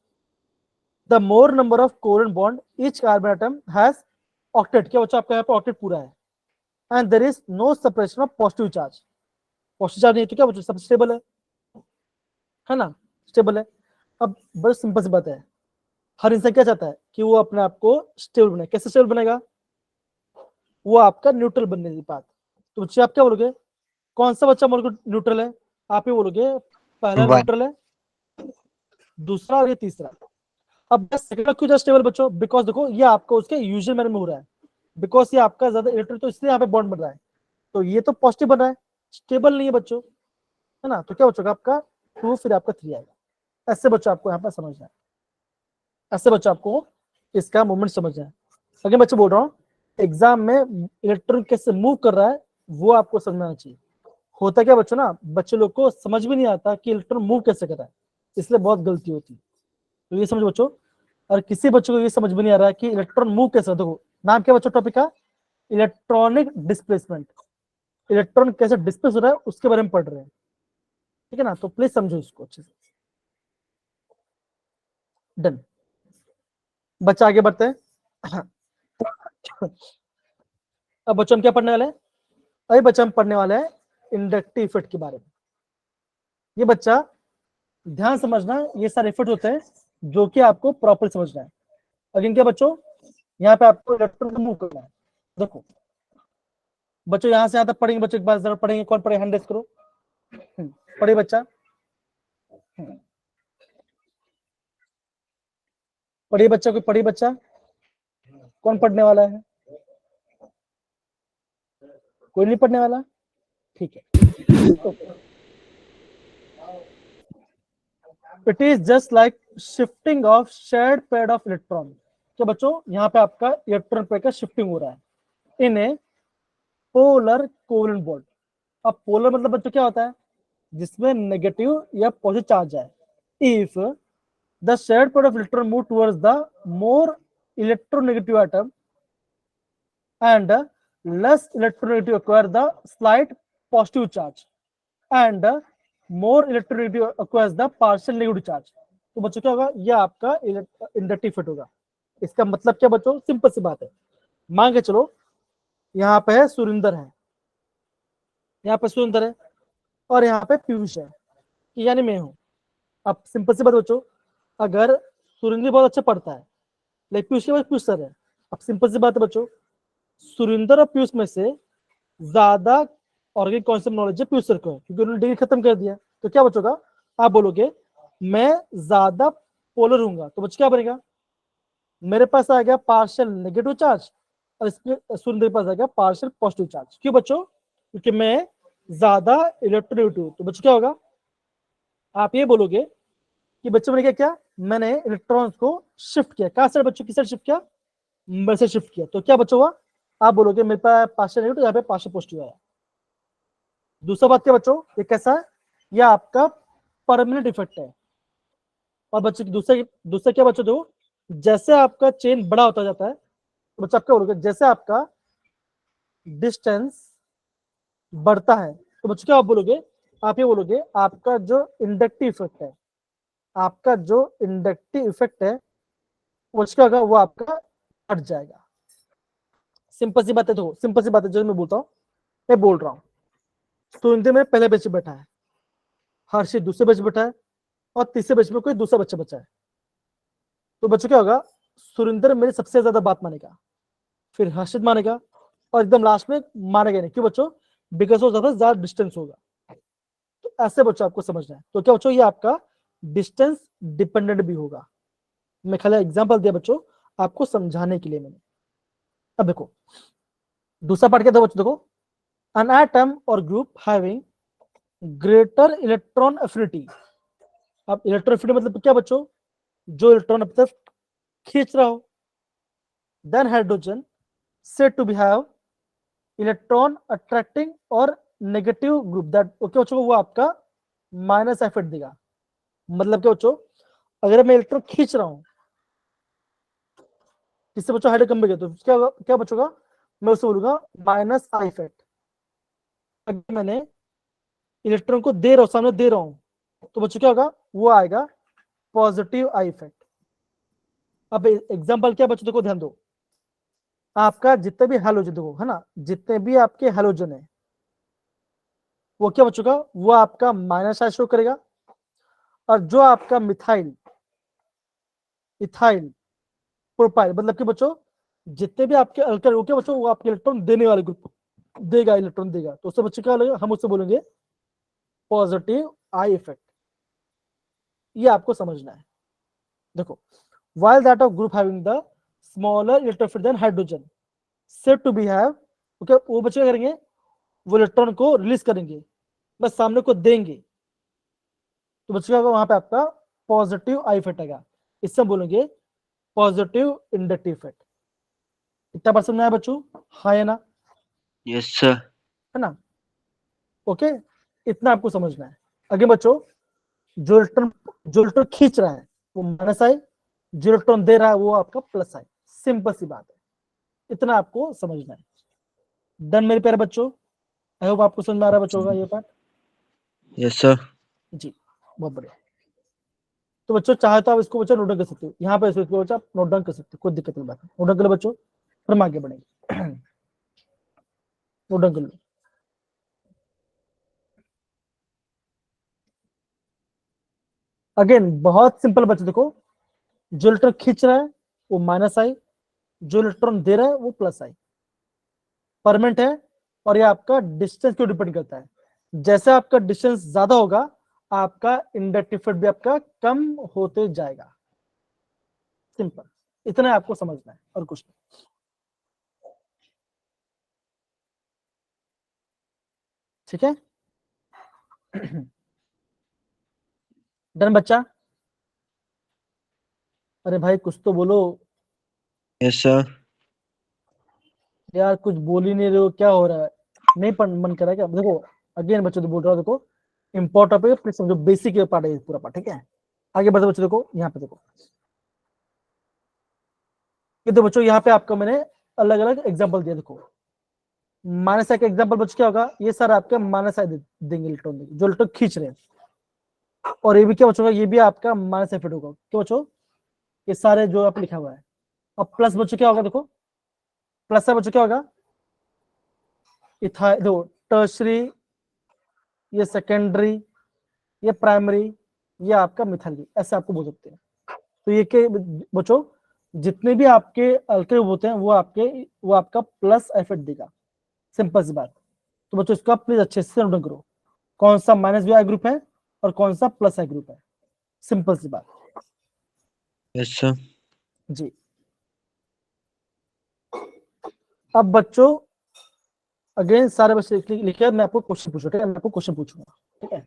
the more number of covalent bond each carbon atom has octet. क्या बच्चा आपका यहाँ पे ऑक्टेट पूरा है, and there is no separation of positive charge. Positive charge नहीं तो क्या बच्चों सब स्टेबल है ना? स्टेबल है। अब बस सिंपल सी बात है, हर इंसान क्या चाहता है कि वो अपने आप को स्टेबल बनाए। कैसे स्टेबल बनेगा? वो आपका न्यूट्रल बनने की बात। तो बच्चे आप क्या बोलोगे, कौन सा बच्चा मॉलिक्यूल न्यूट्रल है? आप ही बोलोगे पहला One. न्यूट्रल है, दूसरा और ये तीसरा। अब सेकंड क्यों स्टेबल बच्चों? बिकॉज देखो ये आपको उसके यूजुअल मैनर में हो रहा है, बिकॉज ये आपका ज्यादा इलेक्ट्रॉन तो इसलिए यहाँ पे बॉन्ड बन रहा है, तो ये तो पॉजिटिव बन रहा है, स्टेबल नहीं है बच्चों, है ना? तो क्या बच्चों आपका 2 फिर आपका 3 आएगा। ऐसे बच्चों आपको यहाँ पर समझना है, ऐसे बच्चों आपको इसका मूवमेंट समझना है। अगर बच्चे बोल रहा हूँ एग्जाम में इलेक्ट्रॉन कैसे मूव कर रहा है वो आपको समझना चाहिए। होता क्या बच्चों ना, बच्चे लोग को समझ भी नहीं आता कि इलेक्ट्रॉन मूव कैसे कर रहा है, इसलिए बहुत गलती होती है। तो ये समझो बच्चों, और किसी बच्चों को ये समझ में नहीं आ रहा है कि इलेक्ट्रॉन मूव कैसे। देखो नाम क्या बच्चों टॉपिक का? Electronic displacement. इलेक्ट्रॉन कैसे डिस्प्लेस हो रहा है उसके बारे में पढ़ रहे हैं, ठीक है ना? तो प्लीज समझो इसको अच्छे से। डन, बच्चा आगे बढ़ते हैं। अब बच्चों हम क्या पढ़ने वाले हैं? अभी बच्चा हम पढ़ने वाले हैं इंडक्टिव इफेक्ट के बारे में। ये बच्चा ध्यान समझना, ये सारे इफेक्ट होते हैं जो कि आपको प्रॉपर समझना है। अगेन क्या बच्चों, यहाँ पे आपको इलेक्ट्रॉन को मूव करना है। देखो बच्चों यहाँ से यहाँ तक पढ़ेंगे, बच्चों एक बार जरा पढ़ेंगे। कौन पढ़े? हैंड रेज करो। पढ़े बच्चा, पढ़िए बच्चा, कोई पढ़िए बच्चा। कौन पढ़ने वाला है? कोई नहीं पढ़ने वाला? ठीक है। It is just like shifting of shared pair of electron. तो बच्चों यहाँ पे आपका इलेक्ट्रॉन पेयर का शिफ्टिंग हो रहा है इन ए पोलर कोवेलेंट बॉन्ड। अब पोलर मतलब बच्चों क्या होता है? जिसमें नेगेटिव या पॉजिटिव चार्ज है। If the shared pair of electron move towards the more electronegative atom and less electronegative acquire the slight positive charge and more electronegative acquires the partial negative charge। तो बच्चों क्या होगा? ये आपका inductive effect होगा। इसका मतलब क्या बच्चों? सिंपल सी बात है, मान के चलो यहाँ पे है सुरिंदर है, यहाँ पे सुरिंदर है और यहाँ पे पीयूष है, यानी मैं हूँ। अब सिंपल सी बात बच्चों, अगर सुरिंदर बहुत अच्छा पढ़ता है लेकिन पीयूष के पास पीयूष सर है। अब सिंपल सी बात है बच्चों, सुरिंदर और पीयूष में से ज्यादा ऑर्गेनिक कॉन्सेप्ट नॉलेज है पीयूष सर को, क्योंकि उन्होंने डिग्री खत्म कर दिया। तो क्या बच्चों का? आप बोलोगे मैं ज्यादा पोलर हूंगा, तो बच्चों क्या बनेगा? मेरे पास आ गया पार्शियल नेगेटिव चार्ज और इसके सुरिंदर के पास आ गया पार्शियल पॉजिटिव चार्ज। क्यों बच्चों? क्योंकि मैं ज्यादा इलेक्ट्रोनेगेटिव हूं। तो बच्चों क्या होगा? आप ये बोलोगे कि बच्चों मैंने क्या किया? मैंने इलेक्ट्रॉन्स को शिफ्ट किया। कहां से बच्चों? किस साइड शिफ्ट किया? मेरे से शिफ्ट किया। तो क्या बच्चों हुआ? आप बोलोगे मेरे पास पार्शियल नेगेटिव, यहाँ पे पार्शियल पॉजिटिव आया। दूसरा बात क्या बच्चों, ये कैसा है? ये आपका परमानेंट इफेक्ट है। और बच्चों की दूसरा क्या बच्चों, देखो जैसे आपका चेन बड़ा होता जाता है तो बच्चा आप क्या बोलोगे? जैसे आपका डिस्टेंस बढ़ता है तो बच्चों क्या आप बोलोगे? आप ये बोलोगे आपका जो इंडक्टिव इफेक्ट है, आपका जो इंडक्टिव इफेक्ट है वो क्या होगा? वो आपका हट जाएगा। सिंपल सी बात है, देखो सिंपल सी बात है जो मैं बोलता हूँ, मैं बोल रहा हूँ सुरिंदर में पहले बेंच पे बैठा है, हर्षित दूसरे बेंच पे बैठा है और तीसरे बेंच पे कोई दूसरा बच्चा बचा है। तो बच्चों क्या होगा? सुरिंदर मेरी सबसे ज्यादा बात मानेगा, फिर हर्षित मानेगा और एकदम लास्ट में मानेगा नहीं। क्यों बच्चों? बिकॉज वो ज्यादा डिस्टेंस होगा। तो ऐसे बच्चों आपको समझना है। तो क्या बच्चों, ये आपका डिस्टेंस डिपेंडेंट भी होगा। मैं खाली एग्जांपल दिया बच्चों आपको समझाने के लिए मैंने। अब देखो दूसरा पार्ट क्या था बच्चों, देखो an atom or group having greater electron affinity. अब इलेक्ट्रॉन एफिनिटी मतलब क्या बच्चों, जो इलेक्ट्रॉन अब तक खींच रहा हो। Then hydrogen said to be have electron attracting और नेगेटिव ग्रुप, दैट ओके बच्चों, वो आपका माइनस इफेक्ट देगा। मतलब क्या बच्चों, अगर मैं इलेक्ट्रॉन खींच रहा हूं किससे बच्चों, हाइड्रोजन में, तो क्या बचोगा, मैं उससे बोलूंगा माइनस आई इफेक्ट। अगर मैंने इलेक्ट्रॉन को दे रहा हूं, सामने दे रहा हूं, तो बच्चों क्या होगा, वो आएगा पॉजिटिव आई इफेक्ट। अब एग्जांपल क्या बच्चों, देखो ध्यान दो, आपका जितने भी हैलोजन देखो है ना, जितने भी आपके हैलोजन है वो क्या बच्चों का, वो आपका माइनस आई शो करेगा। और जो आपका मिथाइल, इथाइल, प्रोपाइल, मतलब कि बच्चों जितने भी आपके अल्काइल, वो क्या बच्चों, वो आपके इलेक्ट्रॉन देने वाले ग्रुप देगा, इलेक्ट्रॉन देगा, तो उससे बच्चों क्या लगेगा, हम उससे बोलेंगे पॉजिटिव आई इफेक्ट। ये आपको समझना है। देखो, while that of group having the smaller electron than hydrogen said to be have, okay, वो बच्चे क्या करेंगे, वो इलेक्ट्रॉन को रिलीज करेंगे, बस सामने को देंगे, तो बच्चे क्या होगा, वहां पे आपका पॉजिटिव आई इफेक्ट आएगा। इससे हम बोलेंगे पॉजिटिव इंडक्टिव इफेक्ट। इतना बात समझ में आया बच्चों, हाँ या ना, Yes, sir. है ना, ओके, इतना आपको समझना है। आगे बच्चों, जो इलेक्ट्रॉन खींच रहा है वो माइनस आई, जो इलेक्ट्रॉन दे रहा है वो आपका प्लस आई। सिंपल सी बात है, इतना आपको समझना है। डन मेरे प्यारे बच्चों, आई होप आपको समझ में आ रहा है बच्चों का ये पार्ट। Yes, sir. जी, बहुत बढ़िया। तो बच्चों चाहे तो आप इसको बच्चों नोट डाउन कर सकते हो, यहाँ पे इसको बच्चों आप नोट डाउन कर सकते हो, कोई दिक्कत नहीं बात है। नोट डाउन कर लो बच्चों, फिर हम आगे बढ़ेंगे। नोट डाउन कर लो। अगेन बहुत सिंपल बच्चों, देखो जो इलेक्ट्रॉन खींच रहा है वो माइनस आई, जो इलेक्ट्रॉन दे रहा है वो प्लस आई। परमानेंट है, और ये आपका डिस्टेंस क्यों डिपेंड करता है, जैसे आपका डिस्टेंस ज्यादा होगा आपका इंडक्टिव इफेक्ट भी आपका कम होते जाएगा। सिंपल, इतना आपको समझना है और कुछ नहीं। ठीक है, डन बच्चा। अरे भाई कुछ तो बोलो Yes, sir. यार, कुछ बोल ही नहीं रहे हो, क्या हो रहा है, नहीं मन कर रहा है क्या? देखो अगेन बच्चों तो बोल रहा हूँ, देखो इंपॉर्टेंट है, प्लीज समझो, बेसिक पार्ट है पूरा पार्ट, ठीक है। आगे बढ़ते बच्चों, देखो यहाँ पे देखो, ये तो बच्चों यहाँ पे आपको मैंने अलग अलग एग्जाम्पल दिया। देखो माइनस आई का एग्जाम्पल बच्चों क्या होगा, ये सारे आपके माइनस आई देंगे इलेक्ट्रॉन, जो इलेक्ट्रॉन खींच रहे हैं। और ये भी क्या बच्चों का, ये भी आपका माइनस इफेक्ट होगा, क्या बच्चों, ये सारे जो आप लिखा हुआ है। और प्लस बच्चों क्या होगा, देखो प्लस से बच्चों क्या होगा, इथाइल, देखो टर्शरी, ये सेकेंडरी, ये प्राइमरी, ये आपका मिथाइल, ऐसे आपको बोल सकते हैं। तो ये के बच्चों जितने भी आपके अल्काइल होते हैं वो आपका प्लस इफेक्ट देगा। सिंपल सी बात। तो बच्चों इसको आप प्लीज अच्छे से नोट करो, कौन सा माइनस बी आई ग्रुप है और कौन सा प्लस आई ग्रुप है। सिंपल सी बात। Yes, sir. जी, अब बच्चों अगेन सारे बच्चे लिखे, मैं आपको क्वेश्चन पूछूंगा, ठीक है, मैं आपको क्वेश्चन पूछूंगा, ठीक है,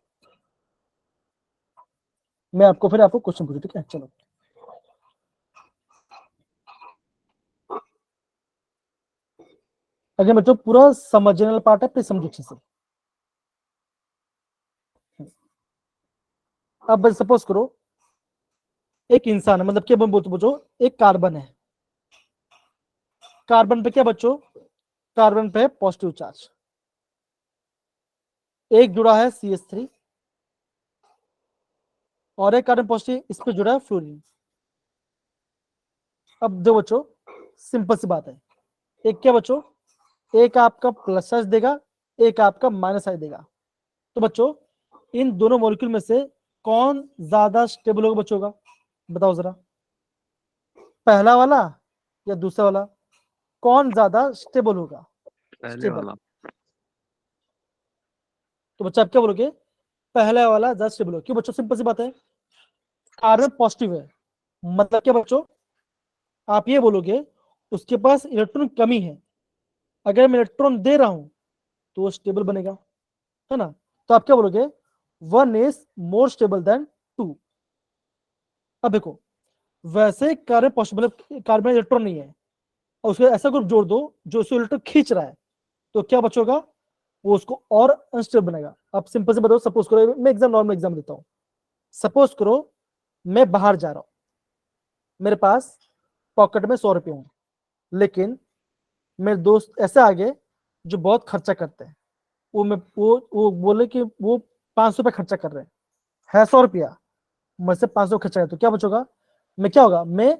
मैं आपको फिर आपको क्वेश्चन पूछूं, ठीक है। चलो अगेन बच्चों पूरा समझने वाला पार्ट है, प्लीज समझो अच्छे से। अब सपोज करो एक इंसान है, मतलब क्या बोलते बच्चों, एक कार्बन है, कार्बन पे क्या बच्चों, कार्बन पे पॉजिटिव चार्ज, एक जुड़ा है CH3 और एक कार्बन पॉजिटिव इस पे जुड़ा है फ्लोरीन। अब दो बच्चों सिंपल सी बात है, एक क्या बच्चों, एक आपका प्लस चार्ज देगा, एक आपका माइनस चार्ज देगा। तो बच्चों इन दोनों मॉलिक्यूल में से कौन ज्यादा स्टेबल होगा बच्चों का, बताओ जरा, पहला वाला या दूसरा वाला, कौन ज्यादा स्टेबल होगा, पहले स्टेबल। वाला। तो बच्चा आप क्या बोलोगे, पहला वाला ज्यादा स्टेबल होगा। क्यों बच्चों, सिंपल सी बात है, कार्बन पॉजिटिव है, मतलब क्या बच्चों, आप ये बोलोगे उसके पास इलेक्ट्रॉन कमी है, अगर मैं इलेक्ट्रॉन दे रहा हूं तो वो स्टेबल बनेगा, है ना। तो आप क्या बोलोगे, 1 इज मोर स्टेबल देन 2। अब देखो, वैसे कार्बन पॉसिबल, कार्बन इलेक्ट्रॉन नहीं है, और उसके ऐसा ग्रुप जोड़ दो जो उसको इलेक्ट्रॉन खींच रहा है, तो क्या बचेगा, वो उसको और अनस्टेबल बनेगा। अब सिंपल से बताओ, सपोज करो, मैं नॉर्मल एग्जाम देता हूँ। सपोज करो मैं बाहर जा रहा हूँ, मेरे पास पॉकेट में 100 रुपये हैं, लेकिन मेरे दोस्त ऐसे आ गए जो बहुत खर्चा करते हैं, वो बोले कि वो 500 रुपये खर्चा कर रहे हैं, है 100 रुपया, मुझसे 500 खर्चा है, तो क्या बचेगा, मैं क्या होगा, मैं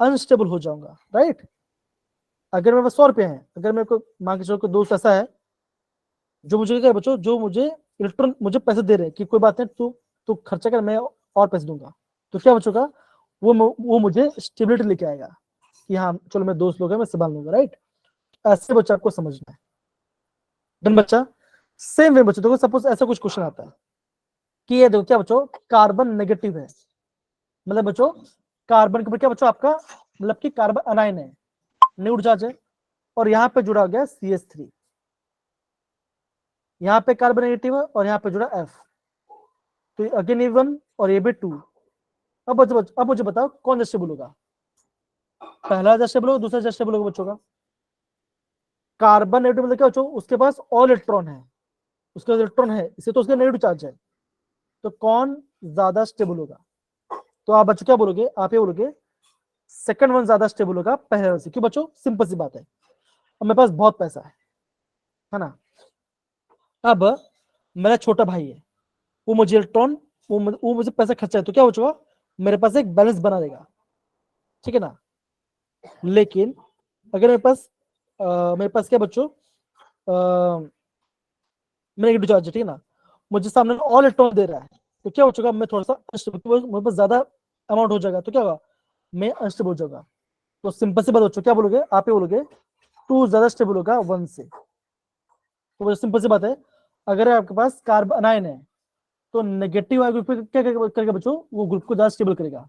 अनस्टेबल हो जाऊंगा, राइट। अगर मेरे पास 100 रुपये हैं, अगर मेरे को मान के चलो कोई दोस्त ऐसा है जो मुझे क्या बचो, जो मुझे इलेक्ट्रॉन मुझे पैसे दे रहे हैं कि कोई बात नहीं, तू तू खर्चा कर, मैं और पैसे दूंगा, तो क्या बचेगा, वो मुझे स्टेबिलिटी लेके आएगा कि हाँ चलो मेरे दोस्त लोग हैं, मैं संभाल लूंगा, राइट। ऐसे बच्चा आपको समझना है। डन बच्चा। सेम वे बच्चों, देखो सपोज ऐसा कुछ क्वेश्चन आता है कि ये देखो क्या बच्चों, कार्बन नेगेटिव है, मतलब बच्चों कार्बन के ऊपर क्या बच्चों आपका, मतलब कि कार्बन अनायन है, न्यूट्रल चार्ज है, और यहाँ पे जुड़ा गया CH3, यहाँ पे कार्बन नेगेटिव है और यहाँ पे जुड़ा F, तो अगेन ये 1 और ये भी 2। अब मुझे बताओ कौन स्टेबल होगा, पहला स्टेबल होगा, दूसरा स्टेबल होगा बच्चों का। कार्बन नेगेटिव मतलब क्या बच्चों, उसके पास और इलेक्ट्रॉन है, उसके पास इलेक्ट्रॉन है, इसे तो उसका नेगेटिव चार्ज है, तो कौन ज्यादा स्टेबल होगा, तो आप बच्चों क्या बोलोगे, आप ये बोलोगे सेकंड वन ज्यादा स्टेबल होगा पहले वाले से। क्यों बच्चों, सिंपल सी बात है, अब मेरे पास बहुत पैसा है ना। अब मेरा छोटा भाई है, वो मुझे इलेक्ट्रॉन, वो मुझे पैसा खर्चा है, तो क्या बचेगा, मेरे पास एक बैलेंस बना रहेगा, ठीक है ना। लेकिन अगर मेरे पास क्या बच्चों, मेरा नेगेटिव चार्ज है, ठीक है ना, मुझे सामने ऑल इलेक्ट्रॉन दे रहा है, तो क्या बचेगा, मैं थोड़ा सा अनस्टेबल, मेरे पास ज्यादा अमाउंट हो जाएगा, तो क्या होगा, मैं अनस्टेबल हो जाऊंगा। तो सिंपल से बात बच्चों, क्या बोलोगे, आप ही बोलोगे 2 ज्यादा स्टेबल होगा 1 से। तो सिंपल सी बात है, अगर आपके पास कार्बन अनायन है, तो नेगेटिव वाले ग्रुप पे क्या करेगा बच्चों, वो ग्रुप को ज्यादा स्टेबल करेगा।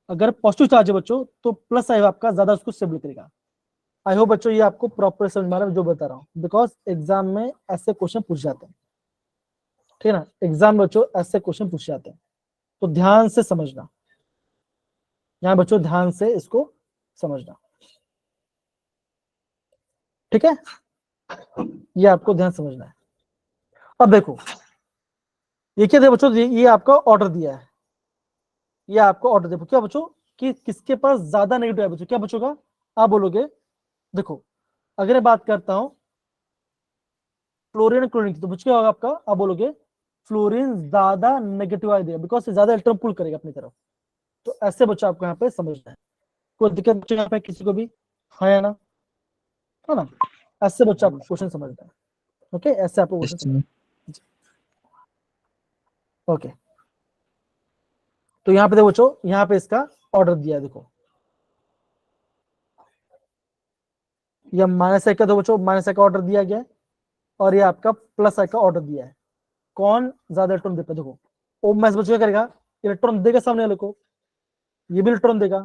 अगर पॉजिटिव चार्ज है बच्चों, तो प्लस आयन आपका ज्यादा उसको स्टेबल करेगा। आई होप बच्चों ये आपको प्रॉपर समझ में आ रहा है जो बता रहा हूँ, बिकॉज एग्जाम में ऐसे क्वेश्चन पूछ जाते हैं, ठीक है ना, एग्जाम में बच्चों ऐसे क्वेश्चन पूछ जाते हैं, तो ध्यान से समझना, यहाँ बच्चों ध्यान से इसको समझना, ठीक है, ये आपको ध्यान समझना है। अब देखो, ये क्या देखो बच्चों, ये आपका ऑर्डर दिया है, ये आपको ऑर्डर देखो क्या बच्चों, कि किसके पास ज्यादा नेगेटिव है बच्चों, क्या बच्चों आप बोलोगे, देखो अगर मैं बात करता हूं फ्लोरीन क्लोरीन की, तो बच्चों क्या होगा आपका, आप बोलोगे फ्लोरीन ज्यादा नेगेटिव आया देगा, बिकॉज ज्यादा इलेक्ट्रॉन पुल करेगा अपनी तरफ। तो ऐसे बच्चों आपको यहाँ पे समझना है, कोई दिक्कत बच्चों यहाँ पे किसी को भी, हाँ या ना, है ना, ऐसे बच्चों आपको क्वेश्चन समझना है, ओके, ऐसे आपको क्वेश्चन समझना है, ओके। तो यहाँ पे देखो बच्चों, यहाँ पे इसका ऑर्डर दिया है, देखो या माइनस एक का, तो बच्चों माइनस एक का ऑर्डर दिया गया है, और ये आपका प्लस एक का ऑर्डर दिया है, कौन ज्यादा इलेक्ट्रॉन देता है, देखो ओ मैस बच्चों क्या करेगा, इलेक्ट्रॉन देगा सामने वाले को, ये भी इलेक्ट्रॉन देगा,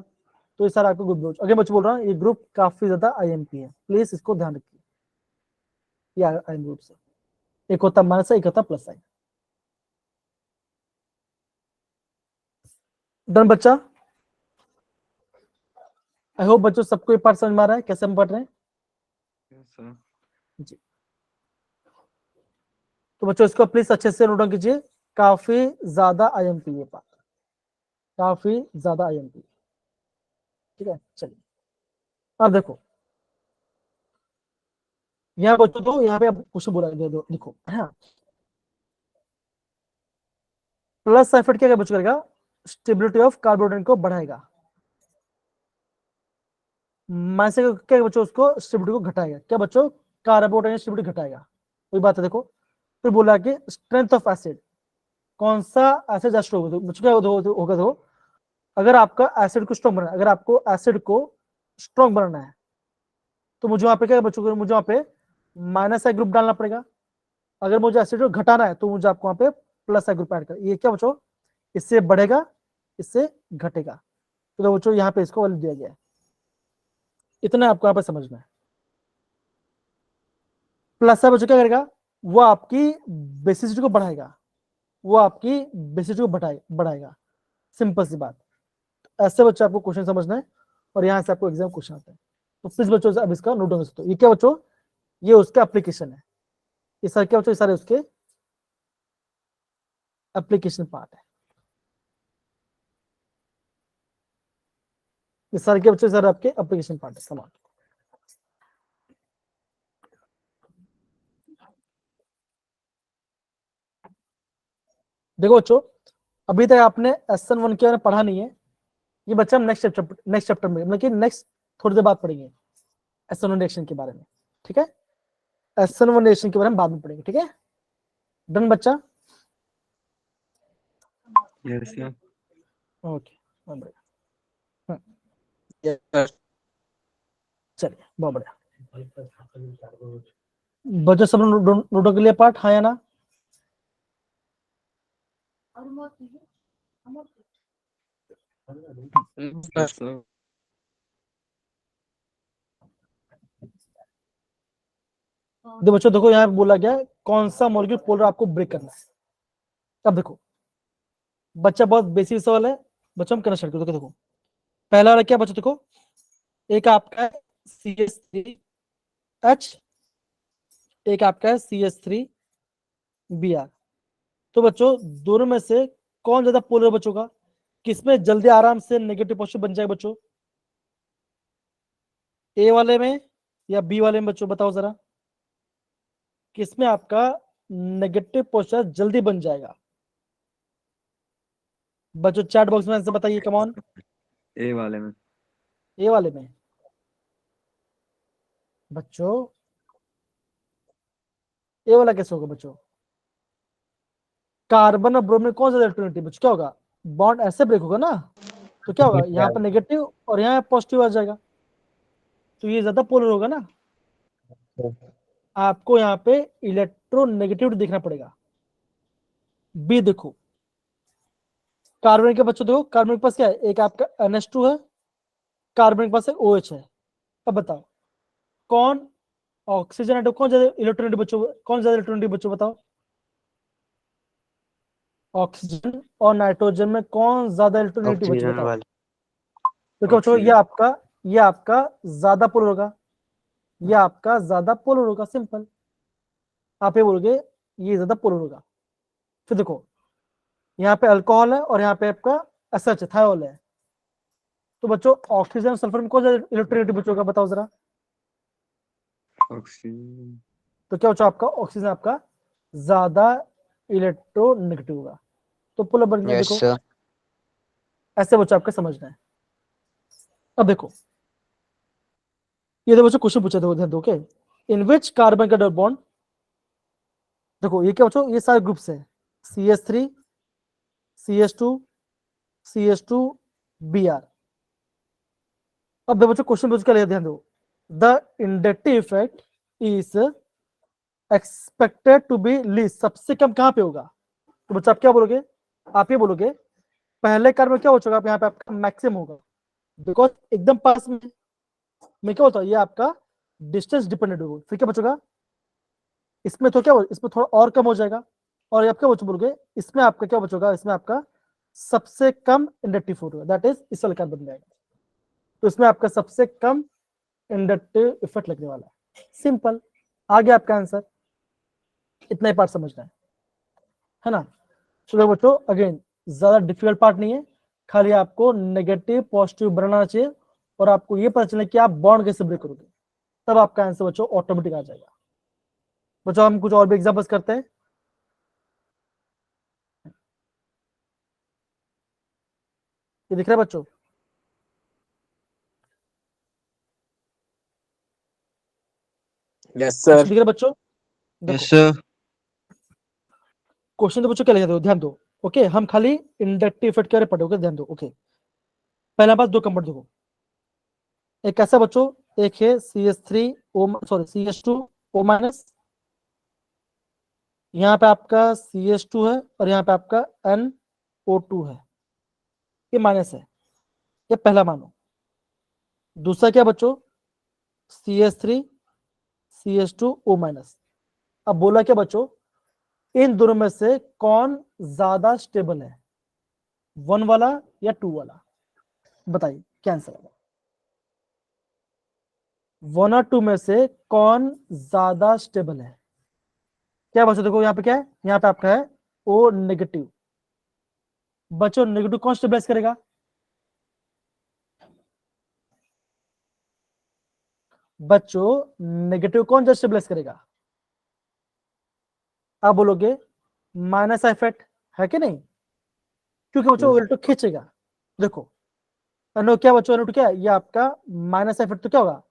तो ये सारा आपको ग्रुप, अगर बच्चों बोल रहा हूँ ये ग्रुप काफी ज्यादा IMP है, प्लीज इसको ध्यान रखिए, ये आयन ग्रुप से एक होता माइनस, एक होता प्लस साइन। डन बच्चा, आई होप बच्चों सबको ये पार्ट समझ में आ रहा है, कैसे हम पढ़ रहे हैं जी। तो बच्चों इसको प्लीज अच्छे से नोट डाउन कीजिए, काफी ज्यादा IMP ये पार्ट, काफी ज्यादा IMP, ठीक है। चलिए अब देखो, यहाँ बच्चों तो यहाँ पे अब क्वेश्चन बोला गया, देखो हाँ, प्लस एफर्ट क्या बच्चों करेगा, स्टेबिलिटी ऑफ कार्बोनेट को बढ़ाएगा, माइनस क्या बच्चों, उसको स्टेबिलिटी को घटाएगा, क्या बच्चों, कार्बोनेट स्टेबिलिटी घटाएगा, कोई बात है। देखो फिर बोला कि स्ट्रेंथ ऑफ एसिड, कौन सा एसिड ज्यादा स्ट्रॉन्ग होगा, बच्चों क्या होगा, देखो अगर आपका एसिड को स्ट्रॉन्ग बनाना है, अगर आपको एसिड को स्ट्रॉन्ग बनाना है, तो मुझे वहां पे क्या बच्चों, मुझे वहां पे माइनस आई ग्रुप डालना पड़ेगा, अगर मुझे एसिड को घटाना है, तो मुझे आपको वहां पे प्लस आई ग्रुप ऐड कर, ये क्या बच्चों, इससे बढ़ेगा, इससे घटेगा, तो बच्चों यहाँ पे इसको वैल्यू दिया गया है, इतना आपको यहाँ पे समझना है। प्लस है बच्चों क्या करेगा, वो आपकी बेसिसिटी को बढ़ाएगा, वो आपकी बेसिसिटी को बढ़ाएगा। सिंपल सी बात। ऐसे बच्चे आपको क्वेश्चन समझना है और यहाँ से आपको एग्जाम क्वेश्चन आता है। तो प्लीज बच्चों अब इसका नोट डाउन कर सकते हो। ये क्या बच्चों, ये उसका एप्लीकेशन है। ये सारे क्या बच्चों, ये सारे उसके एप्लीकेशन पार्ट है। ये सारे क्या बच्चों, सारे आपके एप्लीकेशन पार्ट है। समान देखो बच्चों, अभी तक आपने SN1 के बारे में पढ़ा नहीं है। ये बच्चा हम नेक्स्ट चैप्टर में, मतलब कि नेक्स्ट थोड़ी देर बाद पढ़ेंगे SN1 रिएक्शन के बारे में। ठीक है, SN1 रिएक्शन के बारे में बाद में पढ़ेंगे। ठीक है, डन बच्चा? Yes, sir. ओके, बहुत बढ़िया। Yes, sir. चलिए, बहुत बढ़िया बच्चों। सब नोटों के लिए पार्ट, हाँ या ना? Yes, sir. देखो बच्चों, देखो यहाँ पे बोला गया है, कौन सा मॉलिक्यूल पोलर आपको ब्रेक करना है। अब देखो बच्चा, बहुत बेसिक सवाल है बच्चों, हम करना स्टार्ट करो। देखो पहला वाला क्या बच्चों, देखो एक आपका है CH3H, एक आपका है CH3Br। तो बच्चों दोनों में से कौन ज्यादा पोलर बच्चों का, किसमें जल्दी आराम से नेगेटिव पॉजिटिव बन जाएगा बच्चों, ए वाले में या बी वाले में बच्चों, बताओ जरा किसमें आपका नेगेटिव पॉजिटिव जल्दी बन जाएगा बच्चों? चैट बॉक्स में आंसर बताइए, कम ऑन। ए वाले में। ए वाले में बच्चों, ए वाला कैसे होगा बच्चों? कार्बन और ब्रोमीन कौन ज्यादा इलेक्ट्रोनेगेटिव बच्चों, क्या होगा? बॉन्ड ऐसे ब्रेक होगा ना, तो क्या होगा, यहाँ पर नेगेटिव और यहाँ पॉजिटिव आ जाएगा, तो ये ज्यादा पोलर होगा ना। आपको यहाँ पे इलेक्ट्रोनेगेटिविटी देखना पड़ेगा। बी देखो, कार्बन के बच्चों देखो, कार्बन के पास क्या है, एक आपका NH2 है, कार्बन के पास एक OH है। अब बताओ कौन ऑक्सीजन एटम, कौन ज्यादा इलेक्ट्रोनेगेटिव बच्चों, कौन ज्यादा इलेक्ट्रोनेगेटिव बच्चों, बताओ। ऑक्सीजन और नाइट्रोजन में कौन ज्यादा इलेक्ट्रोनेगेटिव बच्चों, ऑक्सीजन बताओ। वाले। तो क्या बच्चों, ऑक्सीजन। ये आपका ज्यादा पोलर होगा, ये आपका ज्यादा पोलर होगा। सिंपल, आप ये बोलोगे ये ज्यादा पोलर होगा। फिर देखो यहाँ पे अल्कोहल है और यहाँ पे आपका SH थायोल है। तो बच्चों ऑक्सीजन और सल्फर में कौन ज्यादा इलेक्ट्रोनेगेटिव बच्चों का, बताओ जरा। ऑक्सीजन। तो क्या बच्चों, आपका ऑक्सीजन आपका ज्यादा इलेक्ट्रोनेगेटिव होगा। तो पुल बन गया। यस देखो सर। ऐसे बच्चों आपका समझना है। अब देखो ये दो बच्चों क्वेश्चन पूछे थे, ध्यान दो। के इन विच कार्बन का डबल बॉन्ड, देखो ये क्या बच्चों, ये सारे ग्रुप्स है, CH3 CH2 CH2 Br। अब देखो बच्चों क्वेश्चन पूछ कर ध्यान दो, the inductive effect is expected to be least, सबसे कम कहां पे होगा? तो बच्चा आप क्या बोलोगे, आप ये बोलोगे पहले कार्बन में क्या हो चुका, यहाँ पे आपका मैक्सिमम होगा, बिकॉज एकदम पास में क्या होता है, ये आपका डिस्टेंस डिपेंडेंट होगा। फिर क्या बचेगा, इसमें तो क्या हो, इसमें थोड़ा और कम हो जाएगा। और आप क्या बोलोगे, इसमें आपका क्या बचेगा, इसमें आपका सबसे कम इंडक्टिव फोर्स होगा, दैट इज इस वाला कार्बन बन जाएगा। तो इसमें आपका सबसे कम इंडक्टिव इफेक्ट लगने वाला है। सिंपल, आ गया आपका आंसर। इतना ही पार्ट समझना है ना। तो देखो बच्चों, अगेन ज्यादा डिफिकल्ट पार्ट नहीं है, खाली आपको नेगेटिव पॉजिटिव बनाना चाहिए और आपको ये पता चले कि आप बॉन्ड कैसे ब्रेक करोगे, तब आपका आंसर बच्चों ऑटोमेटिक आ जाएगा। बच्चों हम कुछ और भी एग्जांपल्स करते हैं। ये दिख रहा है बच्चों? Yes, question sir. दिख रहा है बच्चों? देखो यस सर। क्वेश्चन तो बच्चों क्या लिखा, ध्यान दो। ओके, हम खाली इंडक्टिव इफेक्ट के बारे में पढ़ोगे, ध्यान दो। ओके, पहला बात, दो कंपाउंड देखो, एक ऐसा बच्चों, एक है CH3O, सॉरी CH2O-, यहाँ पे आपका CH2 है और यहाँ पे आपका NO2 है, ये माइनस है, ये पहला मानो। दूसरा क्या बच्चों, CH3 CH2O-, अब बोला क्या बच्चों, इन दोनों में से कौन ज्यादा स्टेबल है, 1 वाला या 2 वाला, बताइए क्या आंसर होगा। 1 और 2 में से कौन ज्यादा स्टेबल है। क्या बच्चों देखो यहाँ पे क्या है, यहाँ पे आपका है ओ नेगेटिव। बच्चों नेगेटिव कौन स्टेबलाइज करेगा, बच्चों नेगेटिव कौन जस्ट स्टेबलाइज करेगा, आप बोलोगे माइनस इफेक्ट है कि नहीं, क्योंकि बच्चों Yes. इलेक्ट्रो खींचेगा। देखो एनो क्या बच्चों, एनो क्या है, ये आपका माइनस इफेक्ट, तो क्या होगा,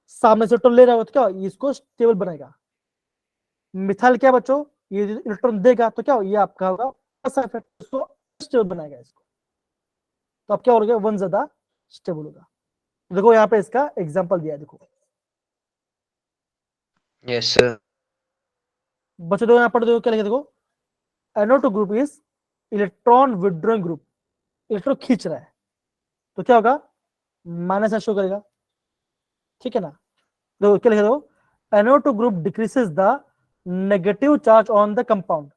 सामने से इलेक्ट्रॉन ले रहा होगा तो क्या होगा, इसको स्टेबल बनाएगा। मिथाइल क्या बच्चों, ये इलेक्ट्रॉन देगा तो क्या होगा, ये आपका होगा प्लस इफेक्ट, इसको स्टेबल बनाएगा इसको। तो अब क्या होगा, 1 ज्यादा स्टेबल होगा। देखो यहाँ पे इसका एग्जांपल दिया है, देखो Yes, sir. बच्चों देखो यहाँ पर देखो क्या लिखा है, देखो NO2 group is electron withdrawing group, electron खींच रहा है, तो क्या होगा, माइनस शो करेगा, ठीक है ना। देखो क्या लिखा, देखो NO2 group decreases the negative charge on the compound,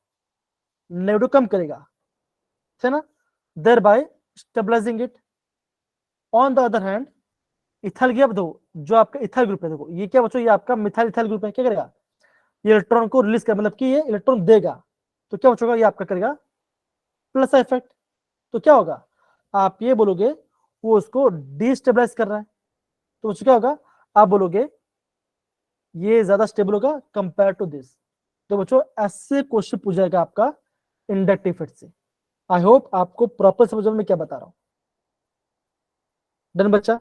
negative कम करेगा, है ना, thereby stabilising it. On the other hand ethyl क्या, देखो जो आपका इथाइल ग्रुप है, देखो ये क्या बच्चों, ये आपका मिथाइल इथाइल ग्रुप है, क्या करेगा, ये इलेक्ट्रॉन को रिलीज कर, मतलब कि ये इलेक्ट्रॉन देगा, तो क्या बच्चों, ये आपका करेगा प्लस इफेक्ट। तो क्या होगा, आप ये बोलोगे वो उसको डिस्टेबलाइज कर रहा है, तो बच्चों क्या होगा, आप बोलोगे ये ज्यादा स्टेबल होगा कंपेयर टू दिस। तो बच्चों ऐसे क्वेश्चन पूछा जाएगा आपका इंडक्टिव इफेक्ट से। आई होप आपको प्रॉपर समझ में क्या बता रहा हूं। डन बच्चा,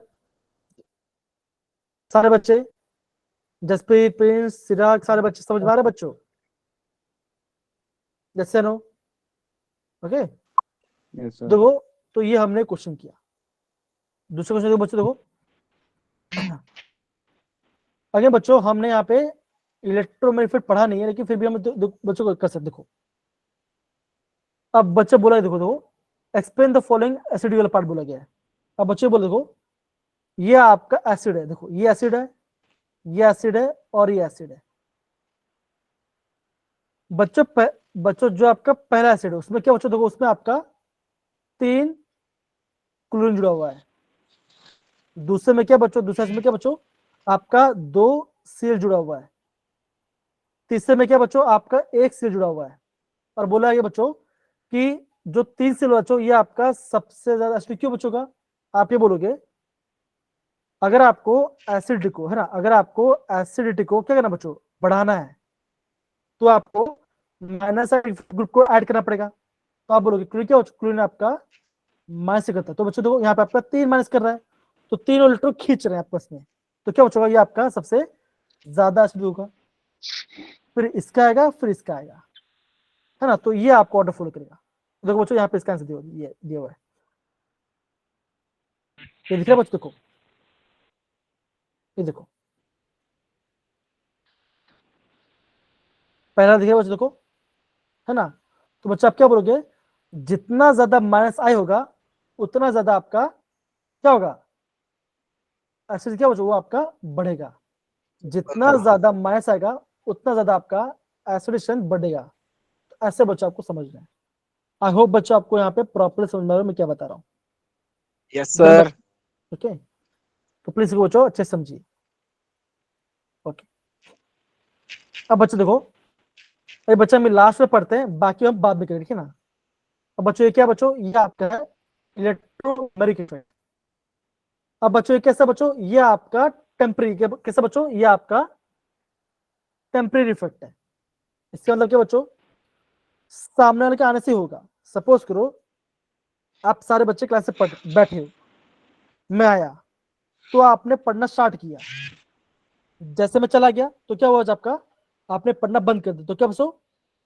सारे बच्चे, जसप्रीत, प्रिंस, सिराग, सारे बच्चे समझ में आ रहे बच्चों, जैसे नो, ओके। Yes, sir. देखो तो ये हमने क्वेश्चन किया। दूसरे क्वेश्चन देखो बच्चों, देखो अगे बच्चों हमने यहाँ पे इलेक्ट्रोमैग्नेटिक पढ़ा नहीं है, लेकिन फिर भी हम बच्चों को कर सकते, देखो अब बच्चे बोला है, देखो देखो एक्सप्लेन द फॉलोइंग एसिड वाला पार्ट बोला गया है। अब बच्चे बोले देखो ये आपका एसिड है, देखो ये एसिड है, ये एसिड है और ये एसिड है। बच्चों बच्चों जो आपका पहला एसिड है उसमें क्या बच्चों, देखो उसमें आपका 3 क्लोरीन जुड़ा हुआ है। दूसरे में क्या बच्चों, दूसरे में क्या बच्चों, आपका 2 सीएल जुड़ा हुआ है। तीसरे में क्या बच्चों, आपका 1 सीएल जुड़ा हुआ है। और बोला है ये बच्चों कि जो 3 सीएल बच्चों, ये आपका सबसे ज्यादा एसिड क्यों बच्चों का, आप ये बोलोगे अगर आपको एसिडिटी को, है ना, अगर आपको एसिडिटी को क्या करना बच्चों, बढ़ाना है, तो आपको माइनस ग्रुप को ऐड करना पड़ेगा। तो आप बोलोगे क्लोरीन क्या, क्लोरीन आपका माइनस करता है, तो बच्चों देखो यहाँ पे आपका 3 माइनस कर रहा है, तो 3 इलेक्ट्रॉन खींच रहे हैं आपस में, तो क्या बच्चों ये आपका सबसे ज्यादा एसिड होगा। फिर इसका आएगा, फिर इसका आएगा, है ना, तो ये आपको ऑर्डर फॉलो करेगा। देखो बच्चों यहाँ पे इसका आंसर दिया हुआ है, ये दिख रहा है बच्चों, देखो ये देखो पहला दिख रहा है बच्चों, देखो, है ना। तो बच्चा आप क्या बोलोगे, जितना ज्यादा माइनस आई होगा उतना ज्यादा आपका क्या होगा, एसिड क्या बच्चों, वो आपका बढ़ेगा। जितना ज्यादा माइनस आएगा उतना ज्यादा आपका एसिडेशन बढ़ेगा। तो ऐसे बच्चों आपको समझना है। आई होप बच्चों आपको यहाँ पे प्रॉपर समझ में आ रहा है मैं क्या बता रहा हूँ। Yes, sir. ओके, तो प्लीज बच्चों अच्छे से समझिए। ओके, अब बच्चे देखो, ये बच्चा हम लास्ट में पढ़ते हैं, बाकी हम बाद में करेंगे, ठीक है ना। अब बच्चों ये क्या बच्चों, ये आपका है इलेक्ट्रोमेरिक इफेक्ट। अब बच्चों ये कैसा बच्चों, ये आपका टेम्परेरी, कैसा बच्चों, ये आपका टेम्परेरी इफेक्ट है। इसका मतलब क्या बच्चों, सामने वाले के आने से होगा। सपोज करो आप सारे बच्चे क्लास से बैठे हो, मैं आया तो आपने पढ़ना स्टार्ट किया, जैसे मैं चला गया तो क्या हुआ, आपका आपने पढ़ना बंद कर दिया, तो क्या बच्चों,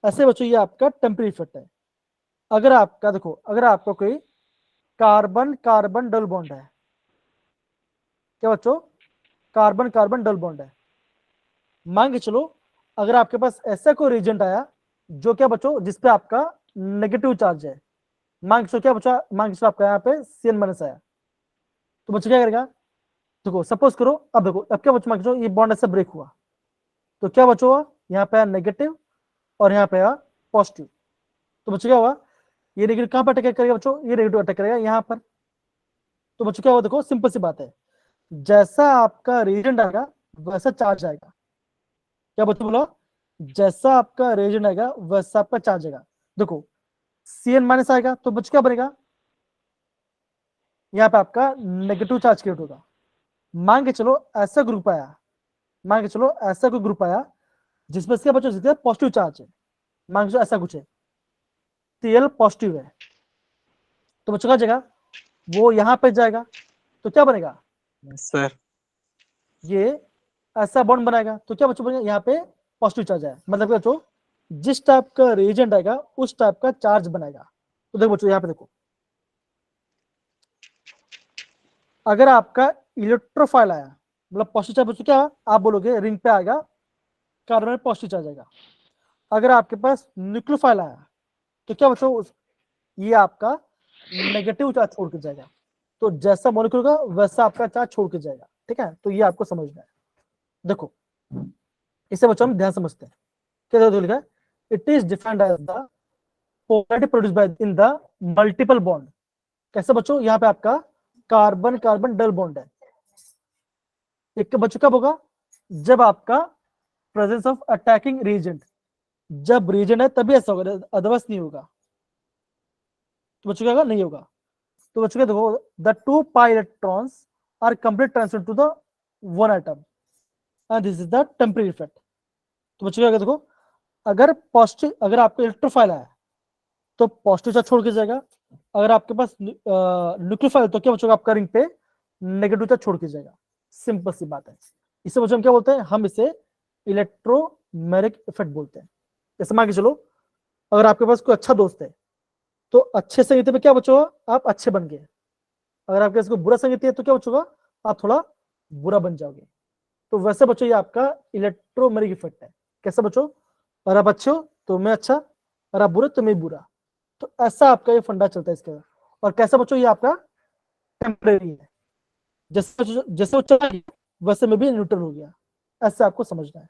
ऐसे बच्चों ये आपका टेम्परेरी इफेक्ट है। अगर आपका देखो, अगर आपका कोई कार्बन कार्बन डबल बॉन्ड है, क्या बच्चों, कार्बन कार्बन डबल बॉन्ड है, मान के चलो अगर आपके पास ऐसा कोई रिएजेंट आया जो क्या बच्चों, जिसपे आपका नेगेटिव चार्ज है, मान के चलो क्या बच्चा, मान के चलो आपका यहाँ पे CN माइनस आया, तो बच्चा क्या करेगा, देखो सपोज करो, अब देखो अब क्या बच्चों, मान के चलो ये बॉन्ड ऐसे ब्रेक हुआ, तो क्या बच्चों हुआ, यहाँ पे आया नेगेटिव और यहाँ पे आया पॉजिटिव। तो बच्चों क्या होगा, ये नेगेटिव कहाँ पर अटैक करेगा बच्चों, ये नेगेटिव अटैक करेगा यहाँ पर। तो बच्चों क्या होगा, देखो सिंपल सी बात है, जैसा आपका रिएजेंट आएगा वैसा चार्ज आएगा। क्या बच्चों बोलो, जैसा आपका रिएजेंट आएगा वैसा आपका चार्ज आएगा। देखो Cn माइनस आएगा तो बच्चों क्या बनेगा, यहाँ पे आपका नेगेटिव चार्ज क्रिएट होगा। मान के चलो ऐसा ग्रुप आया, मान के चलो ऐसा कोई ग्रुप आया जिसमें इसके बच्चों पॉजिटिव चार्ज है, मान के चलो ऐसा कुछ है, Cl पॉजिटिव है, तो बच्चों का जगह वो यहाँ पे जाएगा तो क्या बनेगा, Yes, sir. ये ऐसा बॉन्ड बनाएगा तो क्या बच्चों बनेगा, यहाँ पे पॉजिटिव चार्ज है। मतलब क्या बच्चों, जिस टाइप का रिएजेंट आएगा उस टाइप का चार्ज बनाएगा। तो देखो बच्चों यहाँ पे देखो, अगर आपका इलेक्ट्रोफाइल आया मतलब पॉजिटिव चार्ज, बच्चों क्या आप बोलोगे रिंग पे आएगा कार्बन में पॉजिटिव चार्ज आएगा। अगर आपके पास न्यूक्लियोफाइल आया तो क्या बच्चों, ये आपका नेगेटिव चार्ज छोड़ के जाएगा। तो जैसा मॉलिक्यूल होगा वैसा आपका चार्ज छोड़ के जाएगा। ठीक है, तो ये आपको समझना है। देखो इसे बच्चों हम ध्यान समझते हैं। क्या लिखा है, it is defined as the polarity produced by in the multiple bond. कैसे बच्चों, यहाँ पे आपका कार्बन कार्बन डबल बॉन्ड है। एक बच्चों कब होगा, जब आपका प्रेजेंस ऑफ अटैकिंग रीजेंट, जब रीजेंट है तभी ऐसा होगा, अदरवाइज नहीं होगा। तो बच्चों क्या होगा, नहीं होगा। तो बच्चों क्या देखो, the two pi electrons are complete transfer to the one atom and this is the temporary effect. तो बच्चों क्या देखो, अगर पॉजिटिव, अगर आपको इलेक्ट्रोफाइल आया तो पॉजिटिव चार्ज छोड़ के जाएगा। अगर आपके पास न्यूक्लियोफाइल तो क्या बच्चों, आपका रिंग पे नेगेटिव चार्ज छोड़ के जाएगा। सिंपल सी बात है। इसे बच्चों हम क्या बोलते हैं, हम इसे इलेक्ट्रोमैग्नेटिक इफेक्ट बोलते हैं। जैसे मान के चलो, अगर आपके पास कोई अच्छा दोस्त है तो अच्छे संगीत पे क्या बच्चों, आप अच्छे बन गए। अगर आपके पास कोई बुरा संगीत है तो क्या बच्चों, आप थोड़ा बुरा बन जाओगे। तो वैसे बच्चों ये आपका इलेक्ट्रोमैग्नेटिक इफेक्ट है। कैसे बच्चों, अगर आप अच्छे हो तो मैं अच्छा, और आप बुरे तो मैं बुरा। तो ऐसा आपका ये फंडा चलता है इसका। और कैसा बच्चों, ये आपका टेम्परेरी है, जैसे जैसे वो चला गया वैसे में भी न्यूट्रल हो गया। ऐसा आपको समझना है।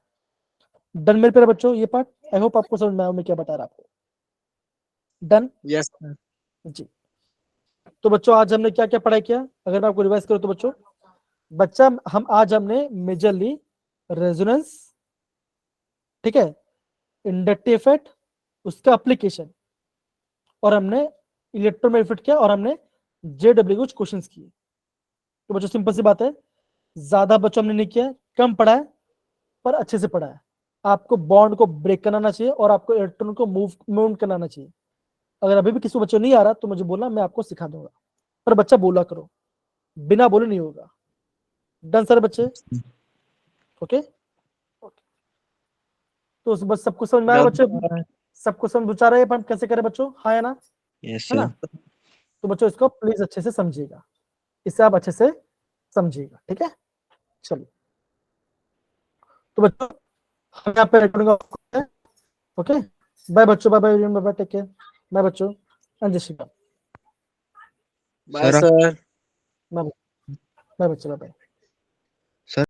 डन मेरे प्यारे बच्चों ये पार्ट, आई होप आपको समझ में आया मैं क्या बता रहा आपको। Done Yes, sir. जी। तो बच्चों आज हमने क्या क्या पढ़ाई किया, अगर मैं आपको रिवाइज करूं तो बच्चा हम आज हमने मेजरली रेजोनेंस, ठीक है, इंडक्टिव इफेक्ट, उसका एप्लीकेशन, और हमने इलेक्ट्रोमैग्नेटिक इफेक्ट किया, और हमने जेडब्ल्यू कुछ क्वेश्चंस किए। तो बच्चों सिंपल सी बात है, ज्यादा बच्चों हमने नहीं किया, कम पढ़ा है पर अच्छे से पढ़ा है। आपको बॉन्ड को ब्रेक करना चाहिए और आपको इलेक्ट्रॉन को मूव करना चाहिए। अगर अभी भी किसी बच्चों नहीं आ रहा तो मुझे बोलना, मैं आपको सिखा दूंगा, पर बच्चा बोला करो, बिना बोले नहीं होगा। डन सर बच्चे, ओके। तो बस सबको समझ में आया Done, बच्चे, sir. सबको समझ बुझा रहे हैं अपन कैसे करें बच्चों, हाँ या ना, Yes, है ना। sir. तो बच्चों इसको प्लीज अच्छे से समझिएगा, इसे आप अच्छे से समझिएगा, ठीक है। चलिए तो बच्चों हम यहाँ पे रिकॉर्डिंग, ओके। बाय बच्चों, bye bye, bye bye, take care, bye बच्चों, Anjay Shri, Bye, Sir, sir. Bye bye बच्चों, बाय बाय।